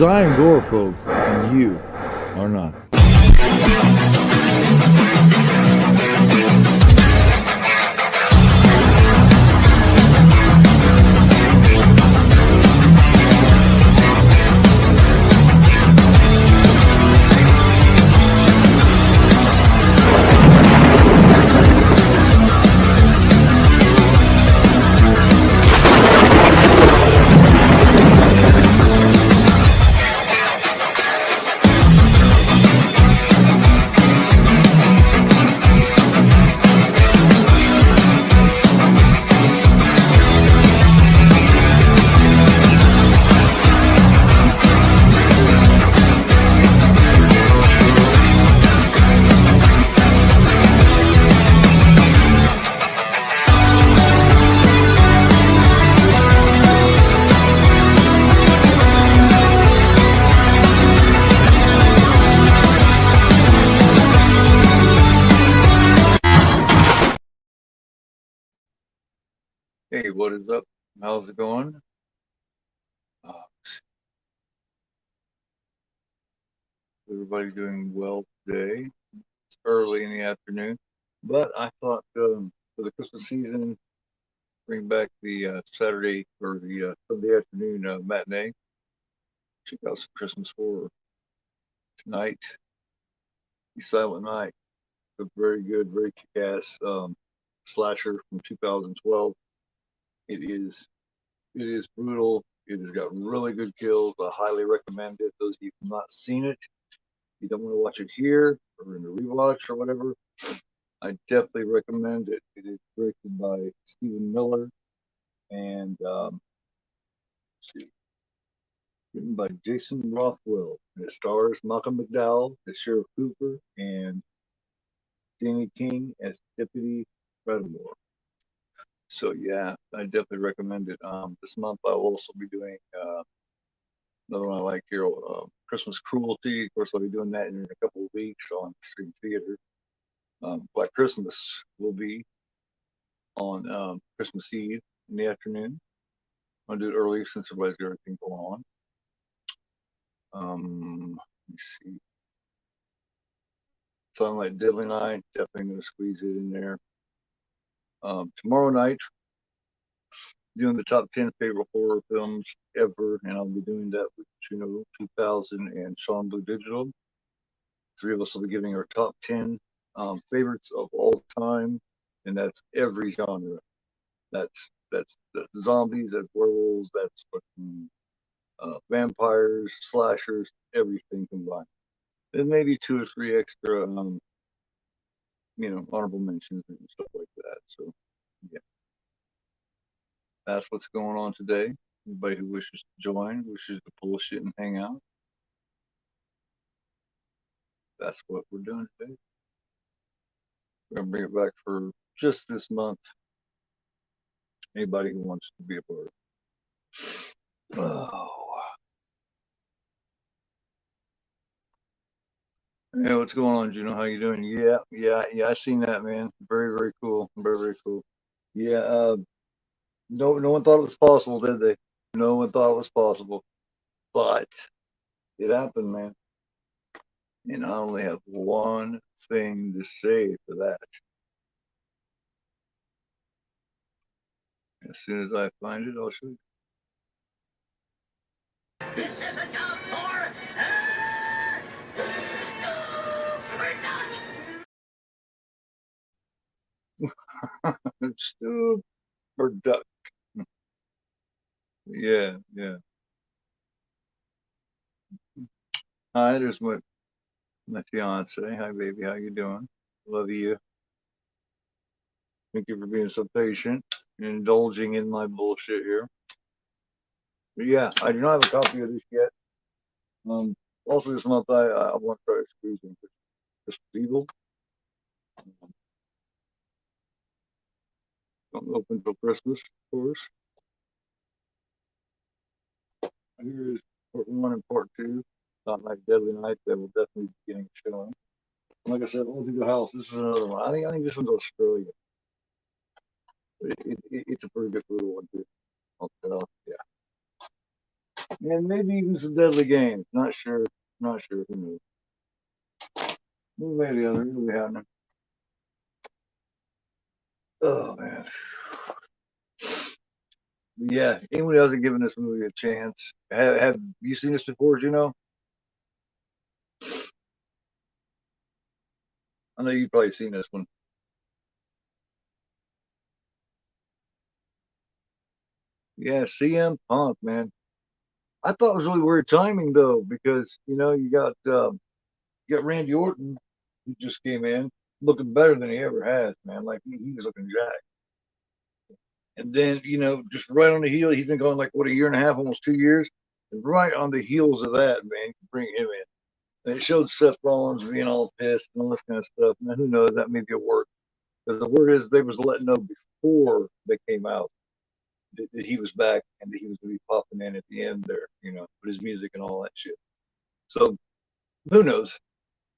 Because I am agoraphobe and you are not. Hey, what is up? How's it going? Everybody doing well today? It's early in the afternoon, but I thought for the Christmas season, bring back the Saturday or the Sunday afternoon matinee. Check out some Christmas horror tonight. The Silent Night, a very good, very kick-ass slasher from 2012. It is brutal. It has got really good kills. I highly recommend it. Those of you who have not seen it, you don't want to watch it here or in a rewatch or whatever, I definitely recommend it. It is directed by Stephen Miller and written by Jason Rothwell. And it stars Malcolm McDowell as Sheriff Cooper and Jamie King as Deputy Fredmore. So yeah, I definitely recommend it. This month I'll also be doing another one I like here, Christmas Cruelty. Of course, I'll be doing that in a couple of weeks on Stream Theater. Black Christmas will be on Christmas Eve in the afternoon. I'll do it early since everybody's got everything going on. Let me see. Something like Deadly Night, definitely going to squeeze it in there. Tomorrow night, doing the top 10 favorite horror films ever, and I'll be doing that with 2000 and Sean Blue Digital. Three of us will be giving our top 10 favorites of all time, and that's every genre. That's zombies, that's werewolves, that's fucking vampires, slashers, everything combined. And maybe 2 or 3 extra, honorable mentions and stuff like that. So, yeah, that's what's going on today. Anybody who wishes to join, wishes to bullshit and hang out, that's what we're doing today. We're gonna bring it back for just this month. Anybody who wants to be a part. Oh. Hey, what's going on, Juno? How you doing? Yeah. I seen that, man. Very, very cool. Very, very cool. Yeah. No one thought it was possible, did they? No one thought it was possible, but it happened, man. And I only have one thing to say for that. As soon as I find it, I'll show you. This isn't for Super duck. Yeah. Hi, there's my fiance. Hi, baby. How you doing? Love you. Thank you for being so patient and indulging in my bullshit here. But yeah, I do not have a copy of this yet. Also this month I want to try squeezing Christmas Evil. Don't open until Christmas, of course. Here is part 1 and part 2. Not like Deadly Night, that will definitely be getting shown. Like I said, all through the house. This is another one. I think this one's Australia. It's a pretty good little one too. Yeah. And maybe even some deadly games. Not sure. Not sure. Who knows? One way or the other, it'll be happening. Oh man. Yeah. Anyone who hasn't given this movie a chance, have you seen this before? Do you know? I know you've probably seen this one. Yeah, CM Punk, man. I thought it was really weird timing though, because you got Randy Orton who just came in looking better than he ever has, man. Like he was looking jacked. And then, just right on the heel, he's been going like what, a year and a half, almost 2 years. And right on the heels of that, man, you bring him in. And it showed Seth Rollins being all pissed and all this kind of stuff. Now who knows, that may be a work. Because the word is they was letting know before they came out that he was back and that he was gonna be popping in at the end there, with his music and all that shit. So who knows?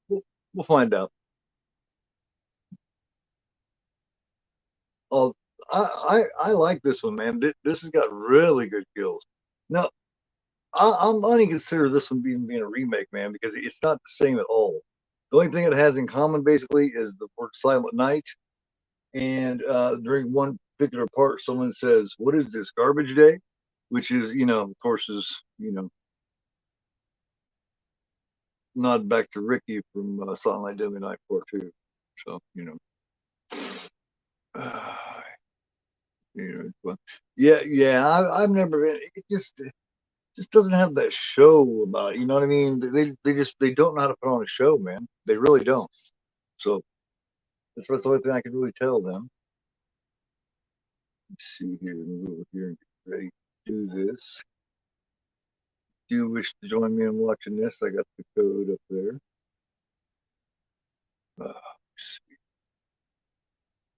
We'll, we'll find out. Oh, I like this one, man. This has got really good kills. Now, I'm only consider this one being a remake, man, because it's not the same at all. The only thing it has in common, basically, is the word "Silent Night." And during one particular part, someone says, "What is this, garbage day?" Which is, of course, is nod back to Ricky from Silent Night, Deadly Night Part Two. So, uh, but yeah, yeah. I've never been. It just doesn't have that show about it. You know what I mean? They don't know how to put on a show, man. They really don't. So that's the only thing I can really tell them. Let's see here, move over here and get ready to do this. Do you wish to join me in watching this? I got the code up there.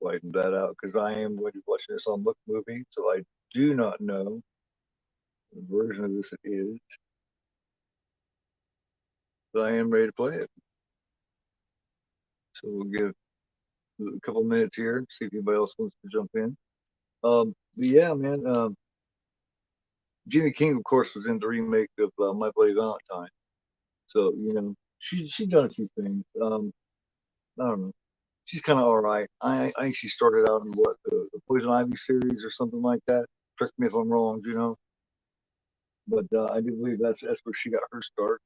Widen that out because I am going to be watching this on Look Movie, so I do not know the version of this it is, but I am ready to play it. So we'll give a couple minutes here, see if anybody else wants to jump in. But yeah, man. Jamie King, of course, was in the remake of My Bloody Valentine. So she done a few things. I don't know. She's kind of all right. I think she started out in what the Poison Ivy series or something like that. Correct me if I'm wrong, but I do believe that's where she got her start.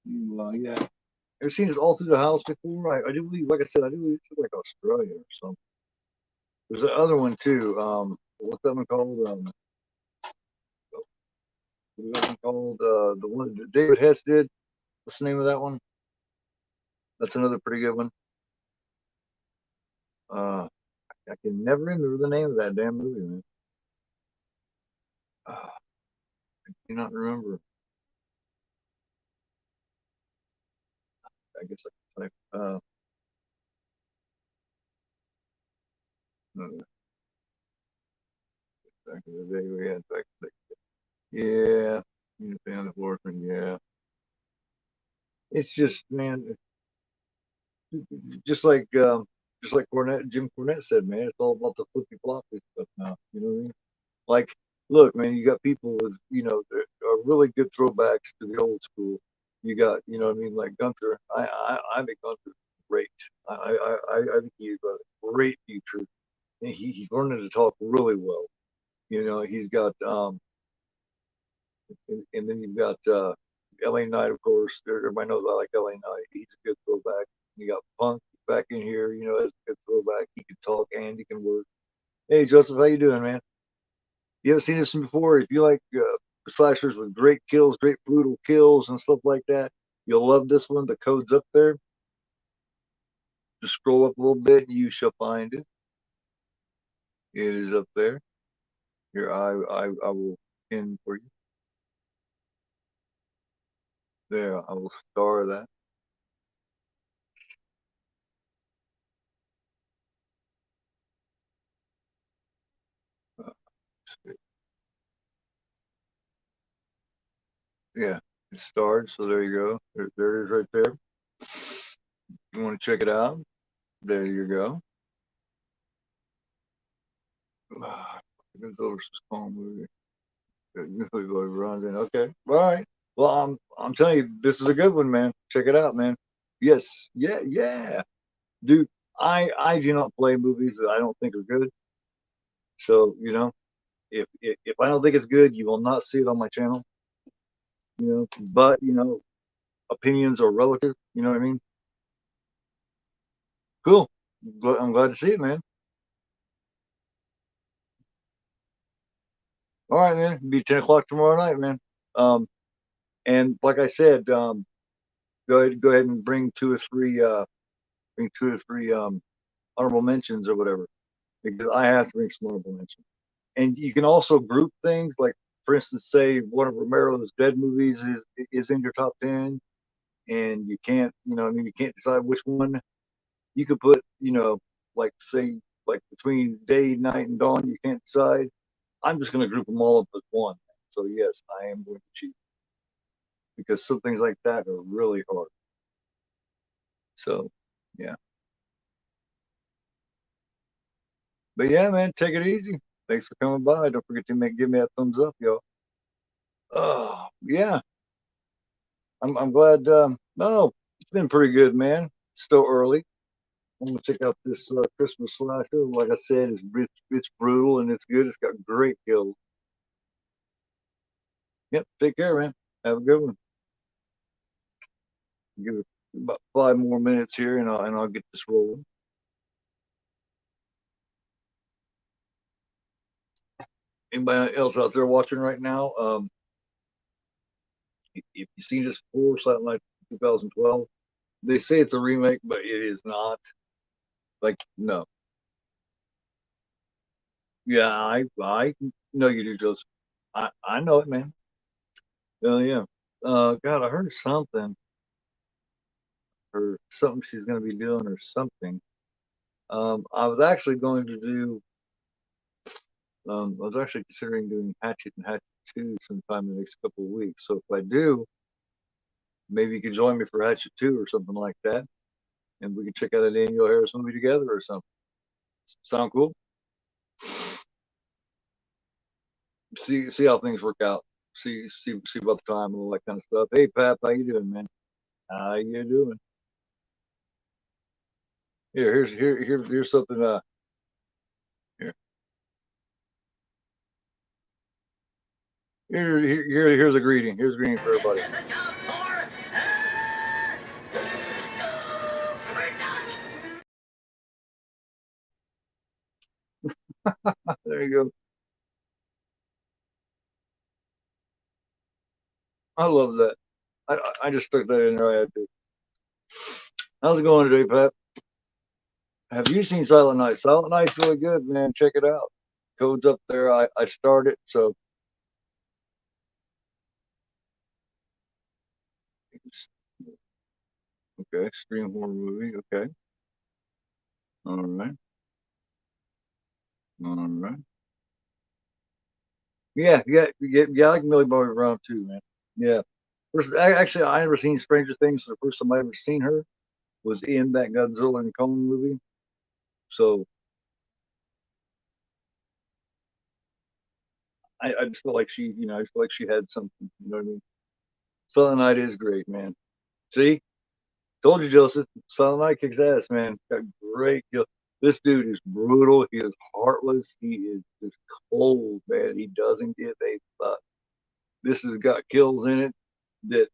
Well, yeah, I've seen this all through the house before. I do believe, like I said, I do believe it's like Australia or something. There's the other one too. What's that one called? What's that one called? The one that David Hess did. What's the name of that one? That's another pretty good one. Uh, I can never remember the name of that damn movie, man. I cannot remember. I guess I can type. Back in the day we had back. Yeah, you know, the orphan. Yeah, it's just man, just like Jim Cornette said, man, it's all about the flippy floppy stuff now. You know what I mean? Like, look, man, you got people with are really good throwbacks to the old school. You got, you know what I mean, like Gunther. I think Gunther's great. I think he's got a great future. And he's learning to talk really well. He's got and then you've got LA Knight, of course. Everybody knows I like LA Knight. He's a good throwback. You got Punk back in here, as a good throwback. He can talk and he can work. Hey, Joseph, how you doing, man? You haven't seen this one before? If you like slashers with great kills, great brutal kills and stuff like that, you'll love this one. The code's up there. Just scroll up a little bit and you shall find it. It is up there. Here, I will pin for you. There, I will star that. Uh, yeah, it's starred. So there you go. There it is right there. You want to check it out? There you go. It's over Comm movie. Runs in. Okay. All right. Well, I'm telling you, this is a good one, man. Check it out, man. Yes. Yeah. Yeah. Dude, I do not play movies that I don't think are good. So if I don't think it's good, you will not see it on my channel. But opinions are relative. You know what I mean? Cool. I'm glad to see it, man. All right, man. It'll be 10 o'clock tomorrow night, man. Um, and like I said, go ahead and bring two or three honorable mentions or whatever, because I have to bring some honorable mentions. And you can also group things, like for instance, say one of Romero's Dead movies is in your top 10, and you can't, I mean, you can't decide which one. You could put, like say, like between day, night, and dawn, you can't decide. I'm just going to group them all up as one. So yes, I am going to cheat, because some things like that are really hard. So yeah, but yeah, man, take it easy. Thanks for coming by. Don't forget to give me a thumbs up, y'all. Oh yeah, I'm glad. No, it's been pretty good, man. It's still early. I'm gonna check out this Christmas slasher. Like I said, it's brutal and it's good. It's got great kills. Yep. Take care, man. Have a good one. Give it about 5 more minutes here, and I'll get this rolling. Anybody else out there watching right now? If you've seen this before, Silent Night 2012, they say it's a remake, but it is not. Like, no. Yeah, I know you do, Joseph. I know it, man. Oh yeah. God, I heard something, or something she's going to be doing, or something. I was actually going to do. I was actually considering doing Hatchet and Hatchet 2 sometime in the next couple of weeks. So if I do, maybe you can join me for Hatchet 2 or something like that, and we can check out a Daniel Harris movie together or something. Sound cool? See how things work out. See about the time and all that kind of stuff. Hey Pap, how you doing, man? How you doing? Here's something. Here, here's a greeting. Here's a greeting for everybody. There you go. I love that. I just stuck that in there. I had to. How's it going today, Pat? Have you seen Silent Night? Silent Night's really good, man. Check it out. Code's up there. I started, so okay. Stream horror movie. Okay. All right. All right. Yeah. I like Millie Bobby Brown too, man. Yeah. Actually, I never seen Stranger Things. So the first time I ever seen her was in that Godzilla and Kong movie. So I just feel like I just feel like she had something. You know what I mean? Silent Night is great, man. See, told you, Joseph. Silent Night kicks ass, man. Got great kill. This dude is brutal. He is heartless. He is just cold, man. He doesn't give a fuck. This has got kills in it that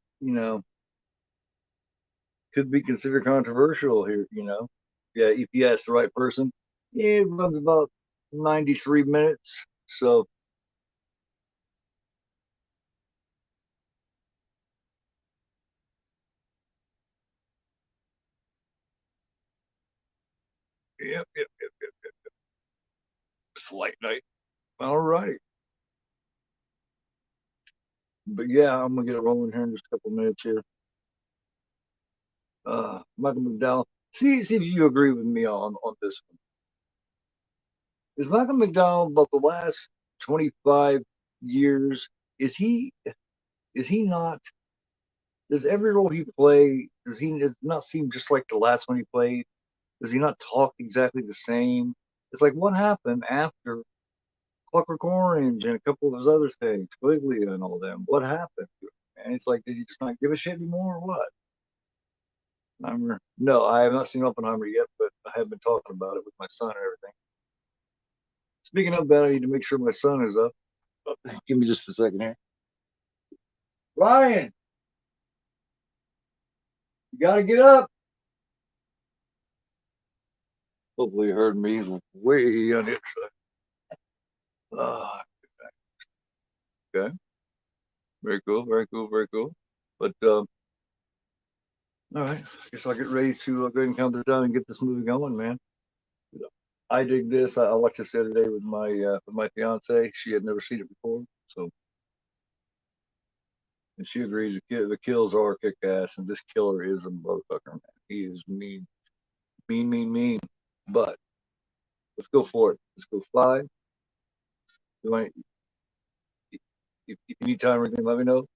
could be considered controversial here. Yeah, if you ask the right person, yeah, it runs about 93 minutes. So yep. It's late night. All right. But yeah, I'm gonna get it rolling here in just a couple minutes here. Michael McDowell. See if you agree with me on this one. Is Malcolm McDowell about the last 25 years? Is he not? Does every role he play does he not seem just like the last one he played? Does he not talk exactly the same? It's like what happened after? Clockwork Orange and a couple of his other things, Quigley and all them. What happened? And it's like, did he just not give a shit anymore or what? Oppenheimer? No, I have not seen Oppenheimer yet, but I have been talking about it with my son and everything. Speaking of that, I need to make sure my son is up. Give me just a second here. Ryan, you gotta get up. Hopefully, you heard me. He's way on the other side. Okay. Very cool. Very cool. Very cool. But all right. I guess I'll get ready to go ahead and count this down and get this movie going, man. I dig this. I watched this the other day with my fiance. She had never seen it before, so and she agreed. The kills are kick ass, and this killer is a motherfucker, man. He is mean, mean, mean, mean. But let's go for it. Let's go 5. You want, if you need time or anything, let me know.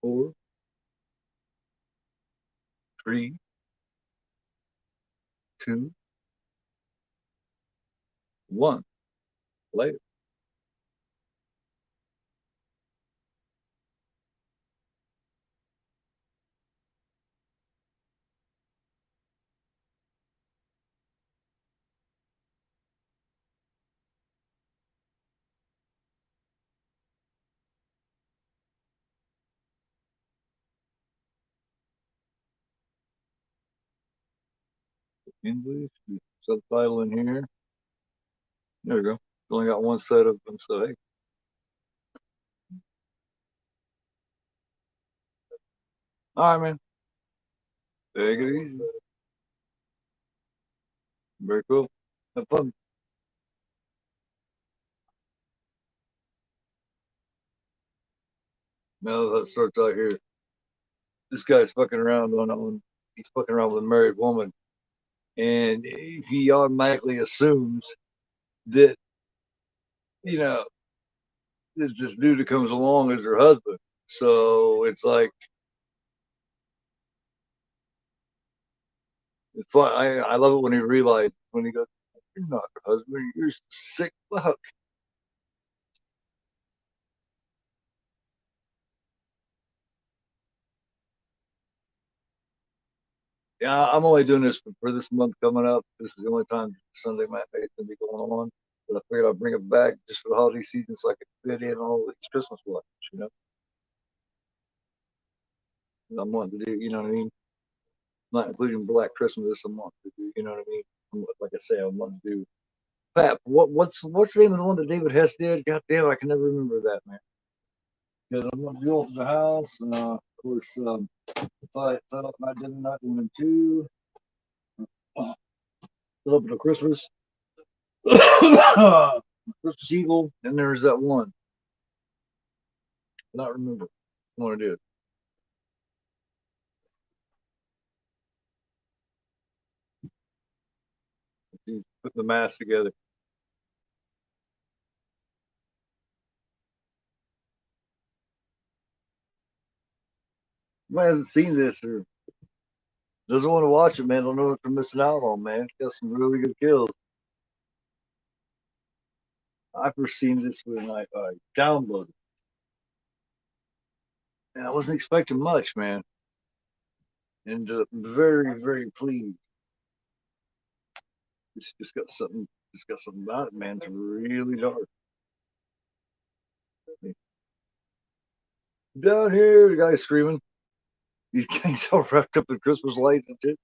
4, 3, 2, 1. Later. English subtitle in here. There we go. Only got one set of them, so hey. All right, man. Take it easy. Very cool. Have fun. Now that starts out here. This guy's fucking around he's fucking around with a married woman, and he automatically assumes that you know this dude that comes along is her husband. So it's like it's fun. I love it when he realizes when he goes, "You're not her husband. You're sick fuck." Yeah, I'm only doing this for this month coming up. This is the only time Sunday matinee is going to be going on. But I figured I'd bring it back just for the holiday season so I could fit in all these Christmas watches, you know? I'm wanting to do, you know what I mean? Not including Black Christmas. I'm wanting to do, you know what I mean? Like I say, I want to do. Pat, what's the name of the one that David Hess did? God damn, I can never remember that, man. Because I'm going to go to the house. Of course, if I set up my dinner night 1 and 2, set up at Christmas. Christmas Evil, and there's that one. I not remember what it is. He's putting the mask together. Man hasn't seen this or doesn't want to watch it, man. Don't know what they're missing out on, man. It's got some really good kills. I first seen this when I downloaded, and I wasn't expecting much, man. And very, very pleased. It's just got something about it, man. It's really dark. Down here, the guy's screaming. He's getting so wrapped up in Christmas lights and shit.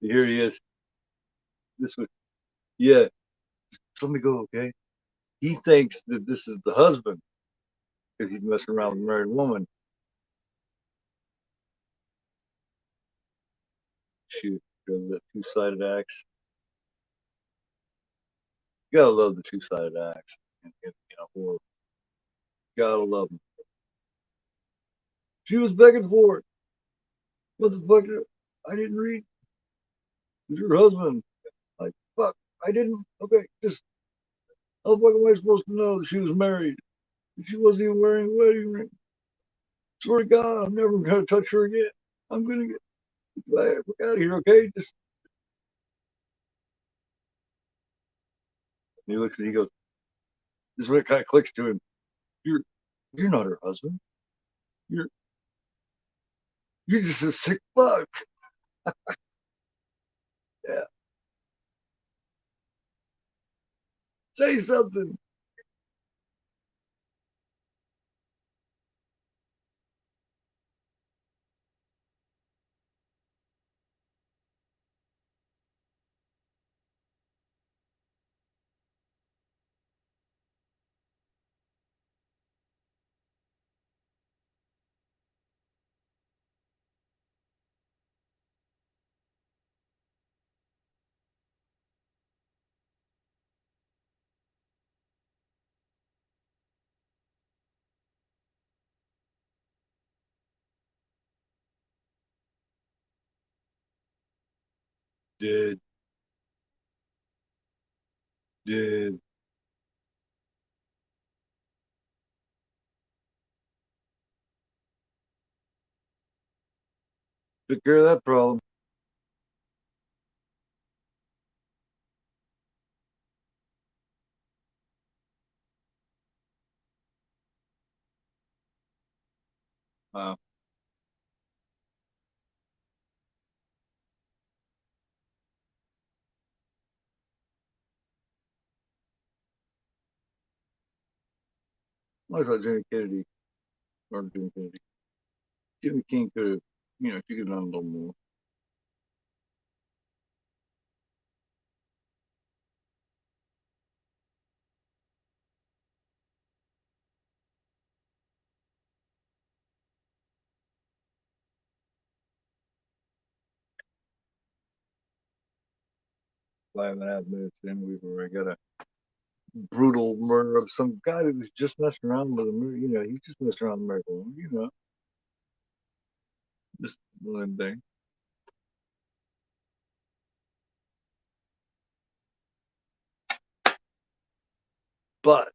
Here he is. This was, yeah. Let me go, okay? He thinks that this is the husband because he's messing around with a married woman. Shoot, goes that two-sided axe. You gotta love the two-sided axe. Horror. Gotta love them. She was begging for it. Motherfucker, I didn't read. It's your husband. Like, fuck, I didn't. Okay, just how the fuck am I supposed to know that she was married? She wasn't even wearing a wedding ring. Swear to God, I'm never gonna touch her again. I'm gonna get out of here, okay? Just he looks and he goes, This is when it kind of clicks to him. You're you're not her husband. You're you're just a sick fuck. Yeah. Say something. Did did took care of that problem. Uh, I thought Jimmy Kennedy or Jimmy Kennedy. Jimmy King could have, she could have done a little more. Five and a half minutes in, we've already got a brutal murder of some guy who was just messing around with a movie. He's just messing around with America. Just one thing. But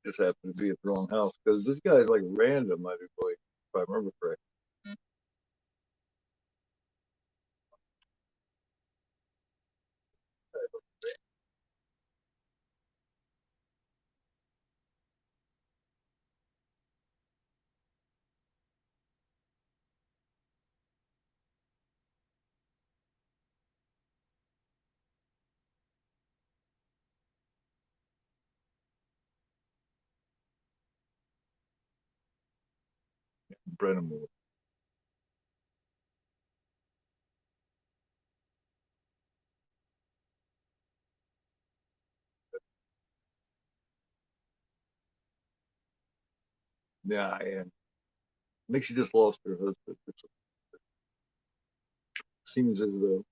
just happened to be at the wrong house because this guy's like random, I believe, if I remember correctly. Brennan Moore. Yeah, and I think she just lost her husband. It seems as though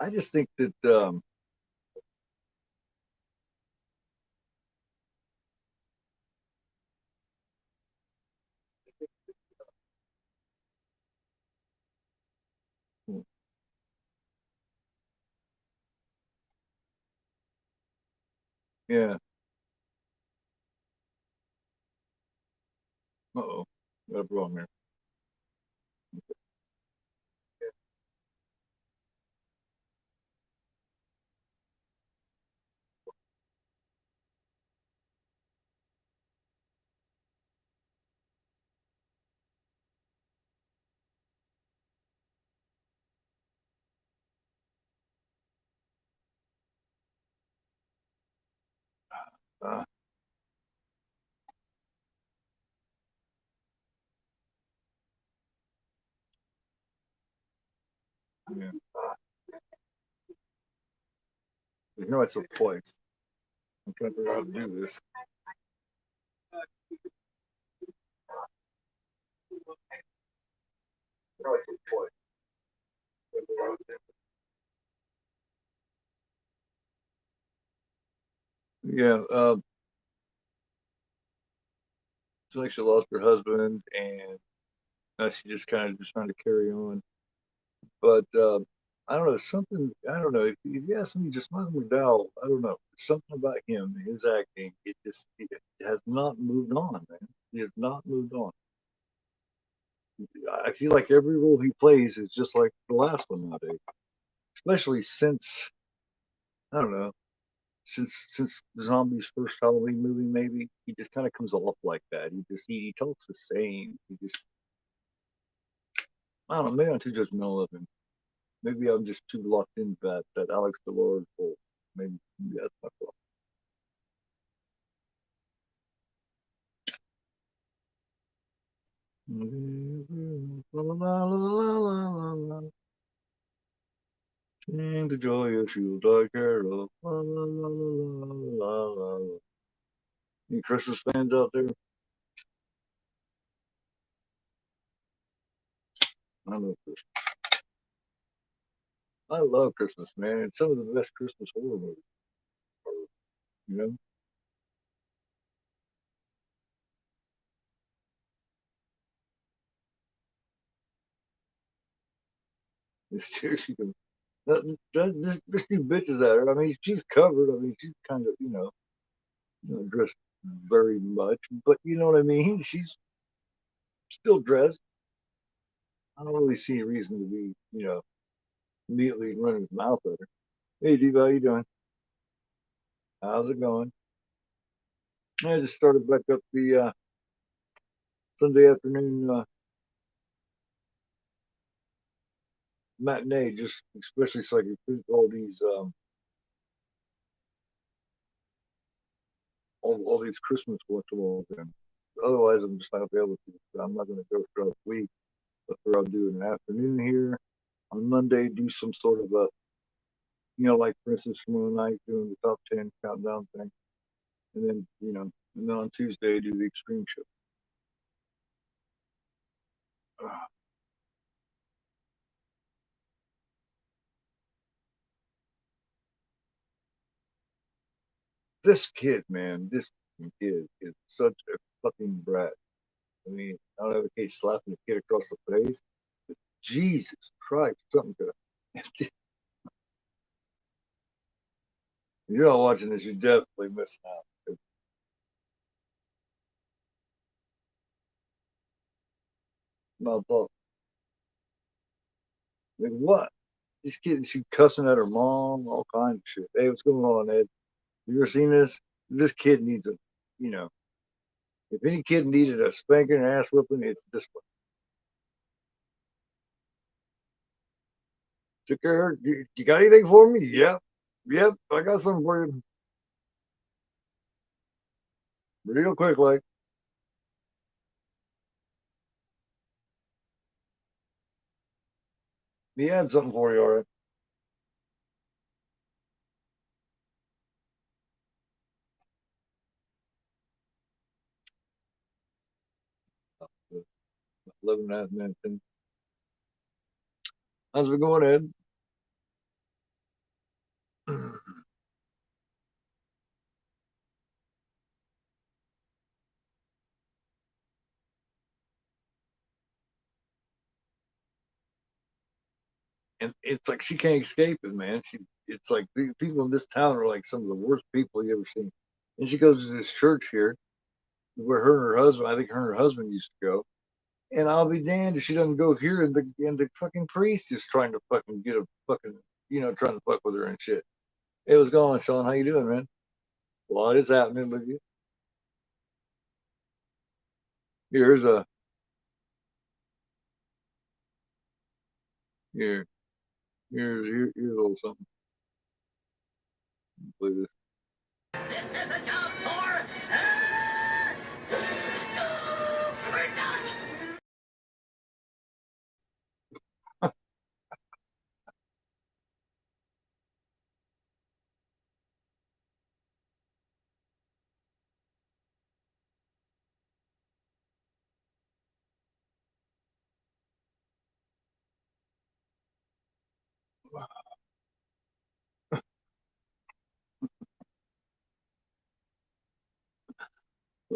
I just think that yeah. Uh-oh. Got a problem here. Uh, yeah. I said twice. I'm trying to figure out how to do this. I said twice. Yeah, she actually lost her husband, and now she just kind of just trying to carry on. But I don't know, something, I don't know. If you ask me, just Malcolm McDowell, I don't know. Something about him, his acting, it has not moved on, man. He has not moved on. I feel like every role he plays is just like the last one nowadays. especially since I don't know, since Zombie's first Halloween movie, maybe he just kind of comes off like that. He talks the same. He just I don't know. Maybe I'm too judgmental of him. Maybe I'm just too locked into that Alex Delord role. Maybe that's my fault. La, la, la, la, la, la, la. Sing the joyous Yuletide carol. La, la, la, la, la, la, la. Any Christmas fans out there? I love Christmas. I love Christmas, man. It's some of the best Christmas horror movies. You know, it's seriously this new bitch is at her. I mean, she's covered. I mean, she's kind of dressed very much, but you know what I mean. She's still dressed. I don't really see a reason to be immediately running his mouth at her. Hey, Diva, how you doing? How's it going? I just started back up the Sunday afternoon matinee, just especially so I can put all these Christmas collectibles in. Otherwise, I'm just not available to. I'm not going to go throughout the week. But I'll do an afternoon here on Monday. Do some sort of a like for instance tomorrow night doing the top 10 countdown thing, and then and then on Tuesday do the extreme show. This kid, man, this kid is such a fucking brat. I mean, I don't have a case slapping the kid across the face. But Jesus Christ, something could have. You're not watching this, you're definitely missing out. My fault. Like what? This kid, she cussing at her mom, all kinds of shit. Hey, what's going on, Ed? You ever seen this? This kid needs you know, if any kid needed a spanking or ass whipping, it's this one. Took care of her. You got anything for me? Yep. Yep. I got something for you. Real quick, like. He had something for you, all right. 11 and a half minutes in. How's it going, Ed? And it's like she can't escape it, man. It's like the people in this town are like some of the worst people you ever seen. And she goes to this church here where her and her husband, I think her and her husband used to go. And I'll be damned if she doesn't go here and the fucking priest is trying to fucking get a fucking trying to fuck with her and shit. Hey, what's going on, Sean? How you doing, man? What is happening with you? Here's a here here's a little something. Play this. This is a job for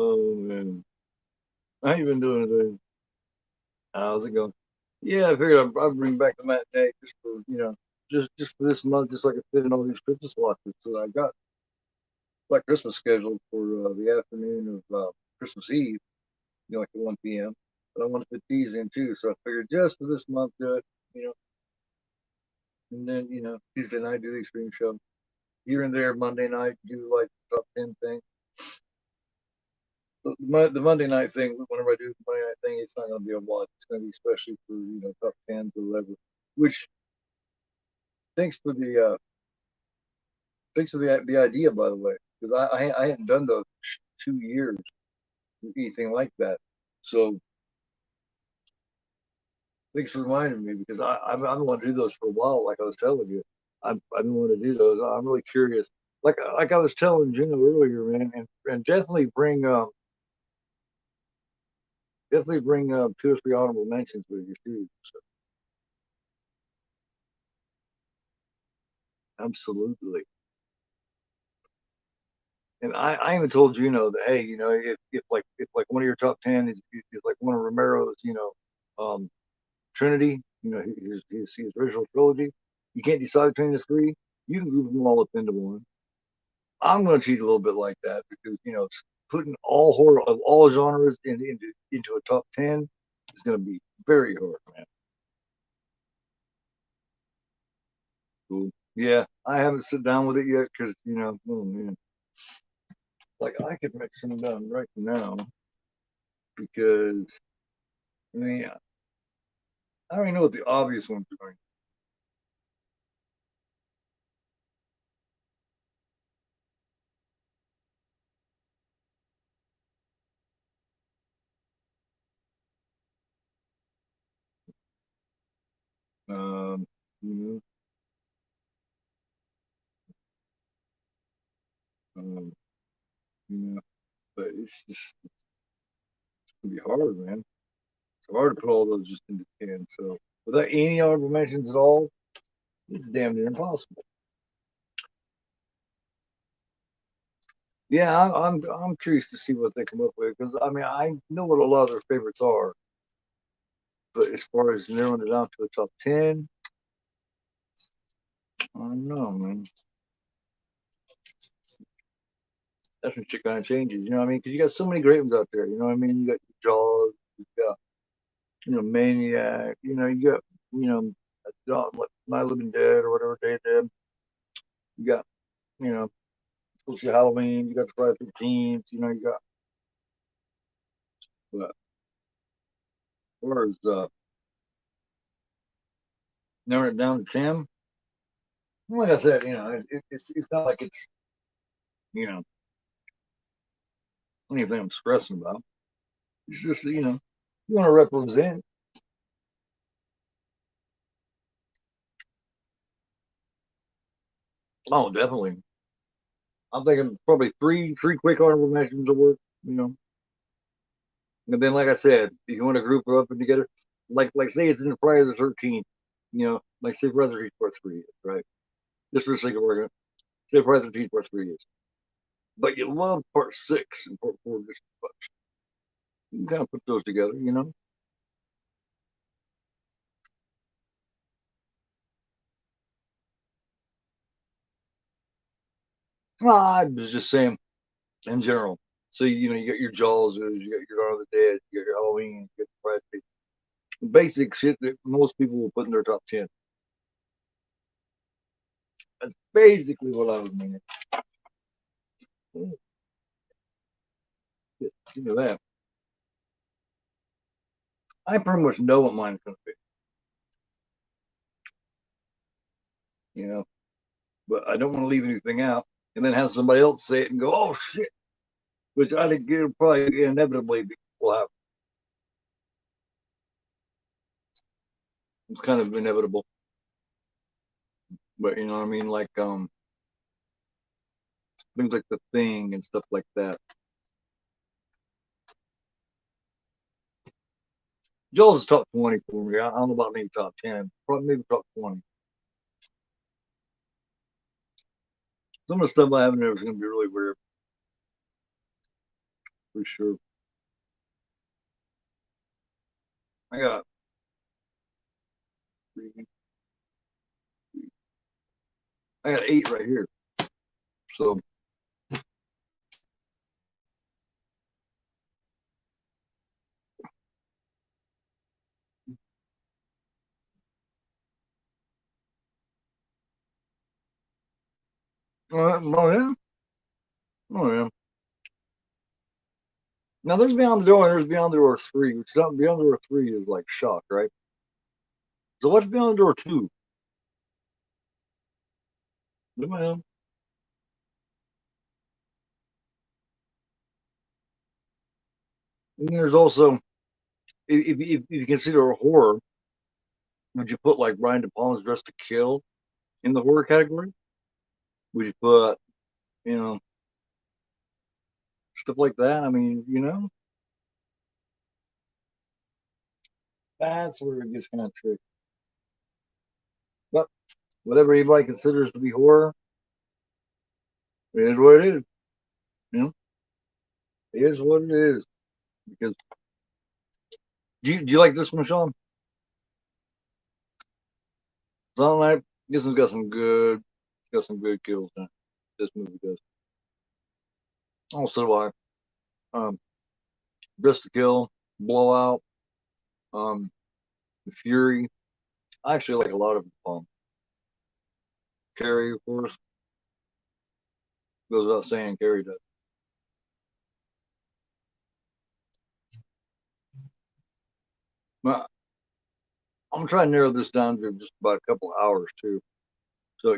Oh man, how you been doing today? How's it going? Yeah, I figured I'd bring back the matinee just for just for this month, just so I could fit in all these Christmas watches. So I got like Christmas scheduled for the afternoon of Christmas Eve, like at 1 p.m. But I want to fit these in too, so I figured just for this month, do it. You know, And then, Tuesday night do the extreme show. Here and there, Monday night do like top 10 thing. The Monday night thing, whenever I do the Monday night thing, it's not going to be a lot. It's going to be especially for top 10s or whatever. Which thanks for the idea, by the way, because I hadn't done those 2 years anything like that. So thanks for reminding me because I've been wanting to do those for a while. Like I was telling you, I've been wanting to do those. I'm really curious. Like I was telling Gino earlier, man, and definitely bring 2 or 3 honorable mentions with you too. So, absolutely. And I even told Juno that hey, if like one of your top 10 is like one of Romero's, Trinity, his original trilogy, you can't decide between the three. You can group them all up into one. I'm going to cheat a little bit like that because putting all horror of all genres into a top 10 is going to be very hard, man. Cool. Yeah, I haven't sit down with it yet because oh man, like I could make some done right now because I mean I already know what the obvious ones are going. You know, um, you know, but it's gonna be hard, man. It's hard to put all those just into 10. So without any honorable mentions at all, it's damn near impossible. Yeah, I'm curious to see what they come up with because I mean I know what a lot of their favorites are, but as far as narrowing it down to a top 10, I don't know, man. That's when shit kind of changes. You know what I mean? Because you got so many great ones out there. You know what I mean? You got Jaws, you got Maniac. You got like My Living Dead or whatever Day Dead. You got you know, especially Halloween. You got the Friday 13th. You got but as far as narrowing it down to 10, like I said, it's not like it's you know anything I'm stressing about. It's just you want to represent. Oh, definitely. I'm thinking probably three quick honorable mentions will work. You know, and then like I said, if you want to group it up and together, like say it's in the Friday the 13th. Like say Friday the 13th part three is right. Just for the sake of argument, say Friday the 13th part three is. But you love part six and part four just as much. You can kind of put those together. Well, I was just saying in general. So you got your Jaws, you got your Dawn of the Dead, you got your Halloween, you got your Friday. Basic shit that most people will put in their top 10. That's basically what I was meaning. You know that. I pretty much know what mine's going to be, but I don't want to leave anything out and then have somebody else say it and go, oh shit, which I think it'll probably inevitably will happen. It's kind of inevitable, but you know what I mean? Like, things like The Thing and stuff like that. Joel's is top 20 for me. I don't know about maybe top 10, probably maybe top 20. Some of the stuff I have in there is going to be really weird for sure. I got I got 8 right here. So Oh yeah, oh yeah. Now there's Beyond the Door and there's Beyond the Door 3. Which Beyond the Door 3 is like shock, right? So what's Beyond the Door 2? Well, and there's also if you consider a horror, would you put like Brian De Palma's Dress to Kill in the horror category? Would you put you know stuff like that? I mean, that's where it gets kind of tricky. But whatever anybody considers to be horror, it is what it is. You know, it is what it is. Because do you like this one, Sean? Sound like this one's got some good kills in it. This movie does. Also, I Dress to Kill, Blowout, um, Fury. I actually like a lot of Carrie, of course. Goes without saying, Carrie does. But I'm trying to narrow this down to just about a couple of hours too. So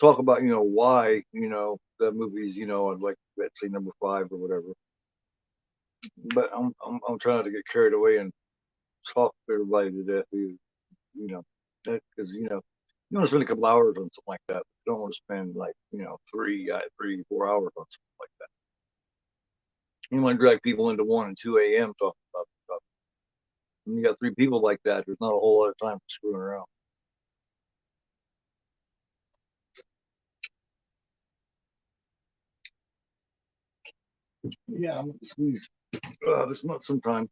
talk about why that movie's I'd like let's say number 5 or whatever. But I'm trying to get carried away and talk everybody to death. You know, because you want to spend a couple hours on something like that. You don't want to spend like 3, 4 hours on something like that. You want to drag people into 1 and 2 a.m. talking about stuff. When you got 3 people like that, there's not a whole lot of time for screwing around. Yeah, I'm gonna squeeze this month sometime.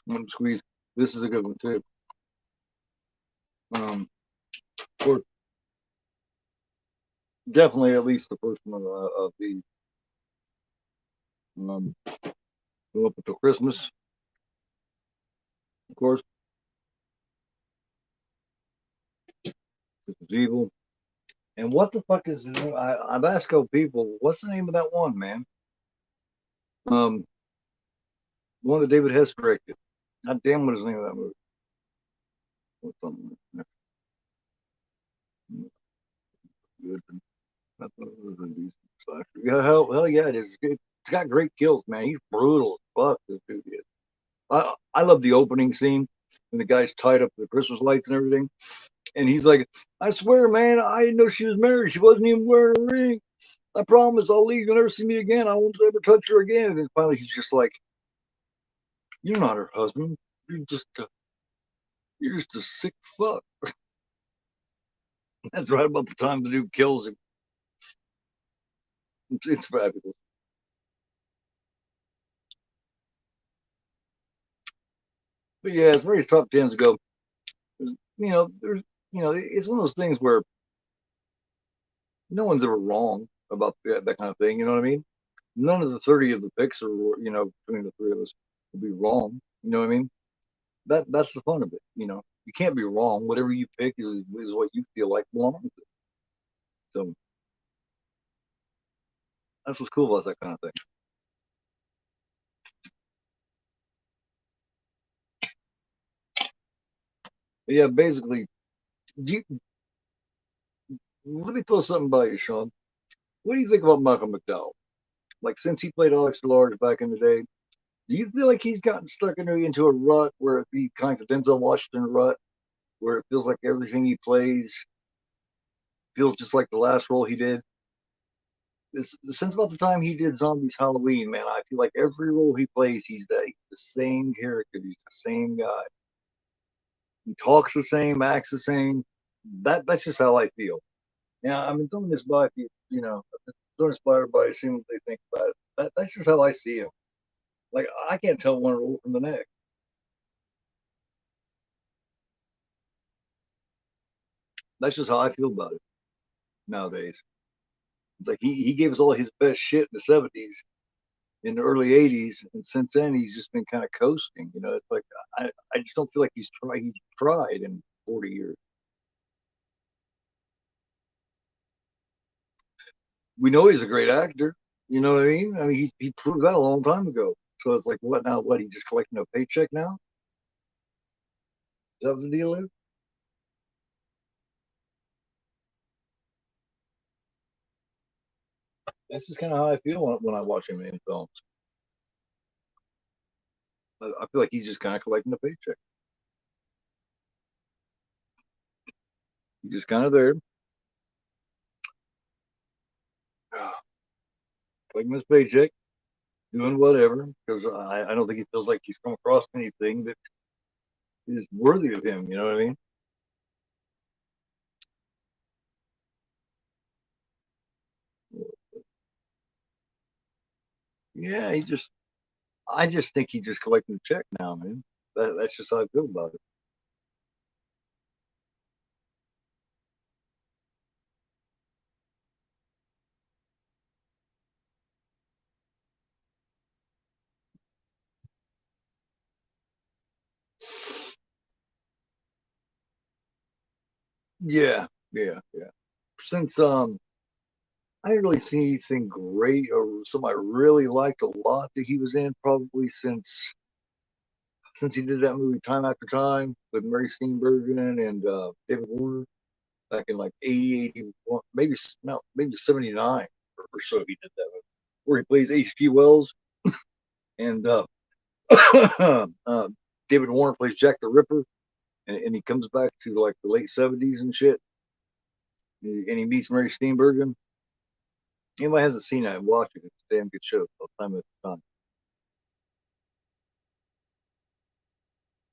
I'm gonna squeeze. This is a good one too. Of course, definitely at least the first one of the um, Go Up Until Christmas, of course. This is evil. And what the fuck is the name? I've asked people, what's the name of that one, man? Um, the one that David Hess directed. God damn, what is the name of that movie? What's something good? I thought it was a decent slasher. Yeah, hell yeah, it is. It's got great kills, man. He's brutal as fuck. This dude is. I love the opening scene when the guy's tied up to the Christmas lights and everything, and he's like, "I swear, man, I didn't know she was married. She wasn't even wearing a ring. I promise, I'll leave. You'll never see me again. I won't ever touch her again." And then finally, he's just like, "You're not her husband. You're just a, you're just a sick fuck." That's right about the time the dude kills him. It's fabulous. But yeah, as far as top tens go, there's it's one of those things where no one's ever wrong about that kind of thing. You know what I mean? None of the 30 of the picks are between the three of us will be wrong. You know what I mean? That's the fun of it. You can't be wrong. Whatever you pick is what you feel like belongs. So that's what's cool about that kind of thing. But yeah, basically, you, let me throw something by you, Sean. What do you think about Malcolm McDowell? Like since he played Alex DeLarge back in the day, do you feel like he's gotten stuck into a rut where he kind of Denzel Washington rut, where it feels like everything he plays feels just like the last role he did? Since about the time he did Zombies Halloween, man, I feel like every role he plays, he's the same character. He's the same guy. He talks the same, acts the same. That's just how I feel. Yeah, I mean, throwing this by throwing this by everybody, seeing what they think about it. That's just how I see him. Like I can't tell one role from the next. That's just how I feel about it nowadays. It's like he gave us all his best shit in the '70s, in the early '80s, and since then he's just been kind of coasting. It's like I just don't feel like he's tried in 40 years. we know he's a great actor. You know what I mean? I mean, he proved that a long time ago. So it's like, what now? What, he just collecting a paycheck now? Is that what the deal is? That's just kind of how I feel when I watch him in films. I feel like he's just kind of collecting a paycheck. He's just kind of there, collecting his paycheck, doing whatever, because I don't think he feels like he's come across anything that is worthy of him. You know what I mean? Yeah, I just think he's just collecting a check now, man. That's just how I feel about it. Yeah, yeah. Since I didn't really see anything great or something I really liked a lot that he was in probably since he did that movie Time After Time with Mary Steenburgen and David Warner back in like 80, 81, maybe no, maybe 79 or so he did that movie where he plays H.G. Wells and uh, David Warner plays Jack the Ripper and he comes back to like the late 70s and shit and he meets Mary Steenburgen. Anybody hasn't seen it, watch it. It's a damn good show. Time After Time.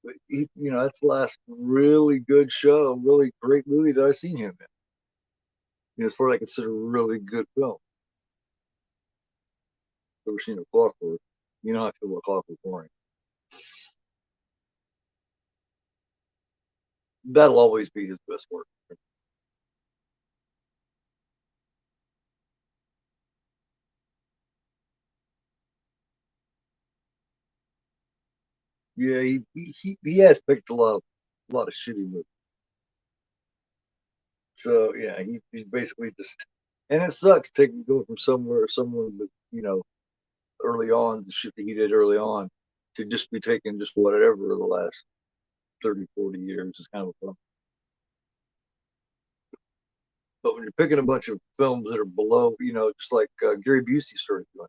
But that's the last really good show, really great movie that I've seen him in. As far as I consider a really good film. I've ever seen a Clockwork. You know how I feel about Clockwork Orange. That'll always be his best work. Yeah, he has picked a lot of shitty movies. So yeah, he's basically just, and it sucks taking go from someone with early on the shit that he did early on to just be taking just whatever the last 30, 40 years is kind of fun. But when you're picking a bunch of films that are below, just like Gary Busey started doing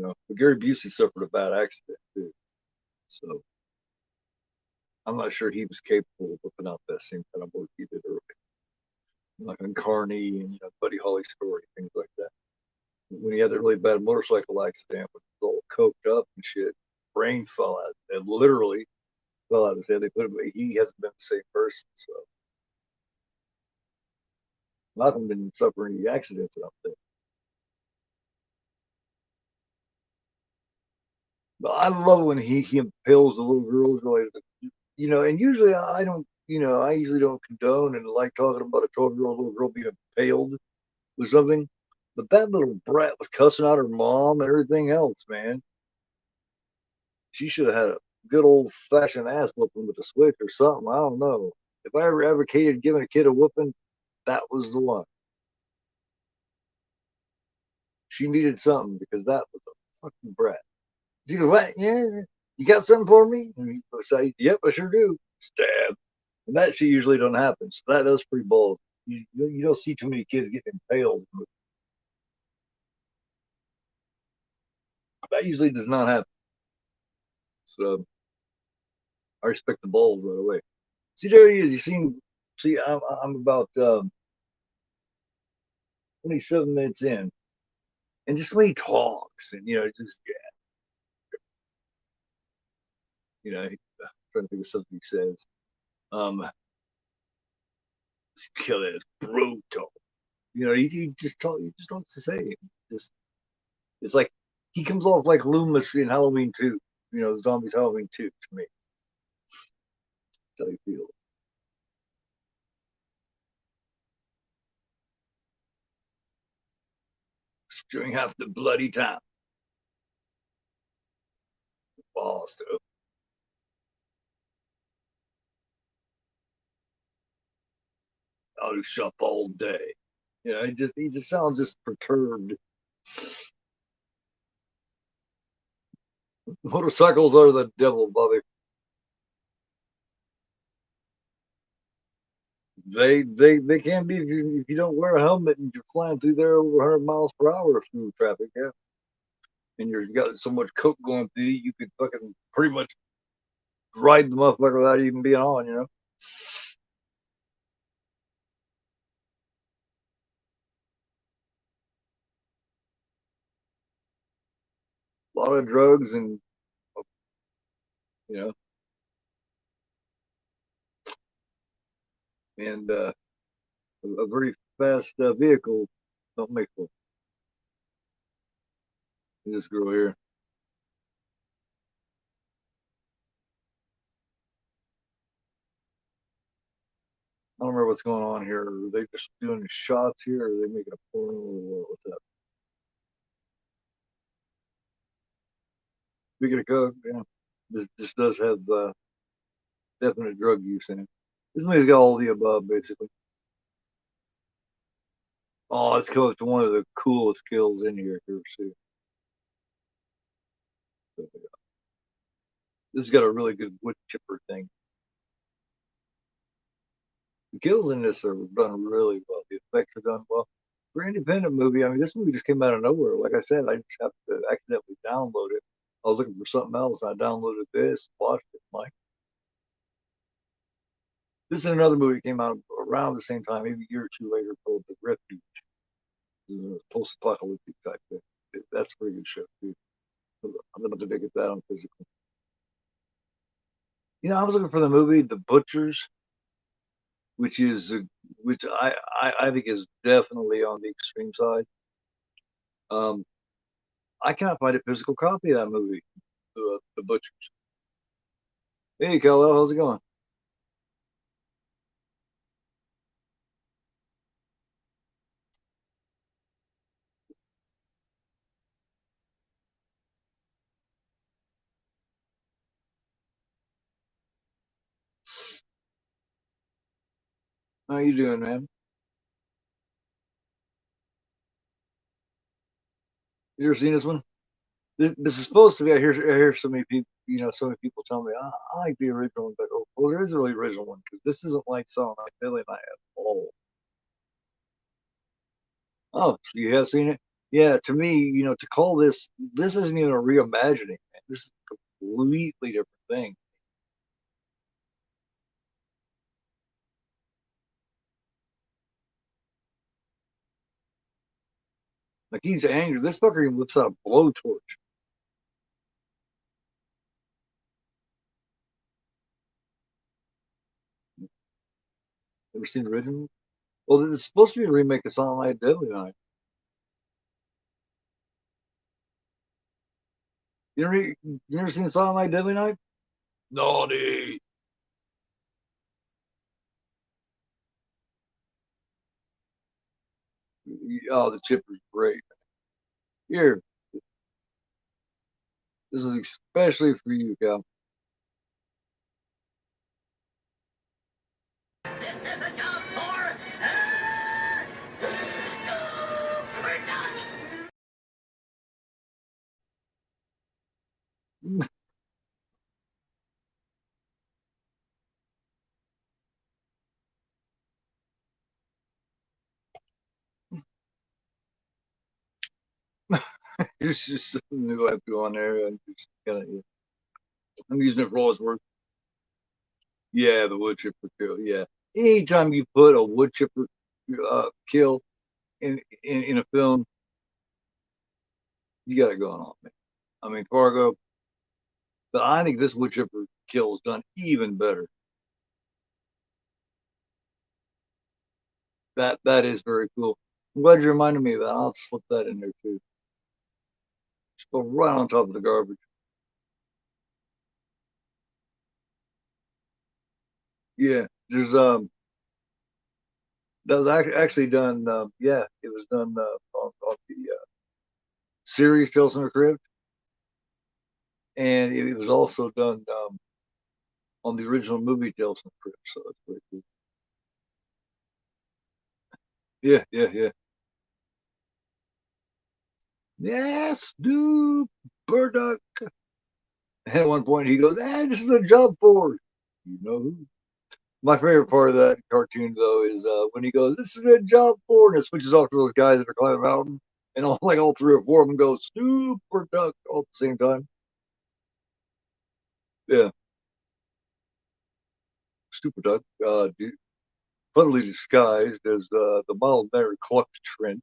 that, but Gary Busey suffered a bad accident too. So I'm not sure he was capable of whipping out that same kind of work he did early, like on Carney and Buddy Holly story, things like that. When he had a really bad motorcycle accident, was all coked up and shit, brain fell out, and literally fell out of his head. They put him. He hasn't been the same person. So Malcolm didn't suffer any accidents, I don't think. But I love when he impales the little girls related and usually I don't, I usually don't condone and like talking about a 12-year-old little girl being impaled with something. But that little brat was cussing out her mom and everything else, man. She should have had a good old fashioned ass whooping with a switch or something. I don't know. If I ever advocated giving a kid a whooping, that was the one. She needed something because that was a fucking brat. She goes, "What? Yeah, you got something for me?" And he would say, "Yep, I sure do." Stab. And that shit usually don't happen. So that is pretty bold. You don't see too many kids getting impaled. That usually does not happen. So I respect the balls right away. See, there he is. You seen? See, I'm about 27 minutes in, and just when he talks, and just I'm trying to think of something he says. This killer is brutal. He just talks the same. Just it's like he comes off like Loomis in Halloween 2. Zombies Halloween 2 to me. That's how you feel. During half the bloody time. Boss, I'll shop all day. Yeah, he just sounds just perturbed. Motorcycles are the devil, Bobby. They can be if you don't wear a helmet and you're flying through there over 100 miles per hour through traffic, yeah. And you got so much coke going through you, you could fucking pretty much ride the motherfucker without even being on, you know. A lot of drugs and you know, and a very fast vehicle don't make for this girl here. I don't remember what's going on here. Are they just doing the shots here, or are they making a porno, or what's that? Speaking of coke, yeah, this does have definite drug use in it. This movie's got all the above, basically. Oh, let's go to one of the coolest kills in here. Here, see. This has got a really good wood chipper thing. The kills in this are done really well. The effects are done well. For an independent movie, I mean, this movie just came out of nowhere. Like I said, I just have to accidentally download it. I was looking for something else, and I downloaded this, watched it. Like, this is another movie that came out around the same time, maybe a year or two later, called The Refuge. The post-apocalyptic type thing. That's a pretty good show too. I'm going to get that on physical. You know, I was looking for the movie The Butchers, which is which I think is definitely on the extreme side. Um, I can't find a physical copy of that movie, The Butchers. Hey, Kyle, how's it going? How you doing, man? You ever seen this one? This is supposed to be. I hear so many people, you know, so many people tell me I like the original one, but oh, well, there is a really original one because this isn't like Song like Billy and I at all. Oh, so you have seen it? Yeah, to me, you know, to call this isn't even a reimagining, man. This is a completely different thing. Like he's angry. This fucker even whips out a blowtorch. Ever seen the original? Well, this is supposed to be a remake of Silent Night, Deadly Night. You never seen Silent Night, Deadly Night? Naughty. Oh, the chipper's great. Here, this is especially for you, Cal. This is a job for it's just something new I put on there. And just kinda, yeah. I'm using it for all it's worth. Yeah, the wood chipper kill. Yeah, anytime you put a wood chipper kill in a film, you got it going on, man. I mean, Fargo, but I think this wood chipper kill is done even better. That is very cool. I'm glad you reminded me of that. I'll slip that in there too. Just go right on top of the garbage. Yeah, there's that was actually done. Yeah, it was done on the series Tales from the Crypt, and it was also done on the original movie Tales from the Crypt. So that's pretty cool. Yeah, yeah, yeah. Yes, dude, Burdock. And at one point he goes, "Hey, this is a job for you know who." My favorite part of that cartoon though is when he goes, "This is a job for," and it switches off to those guys that are climbing the mountain, and all three or four of them go super duck all at the same time. Yeah, super duck. Funnily disguised as the mild mannered Cluck Trent.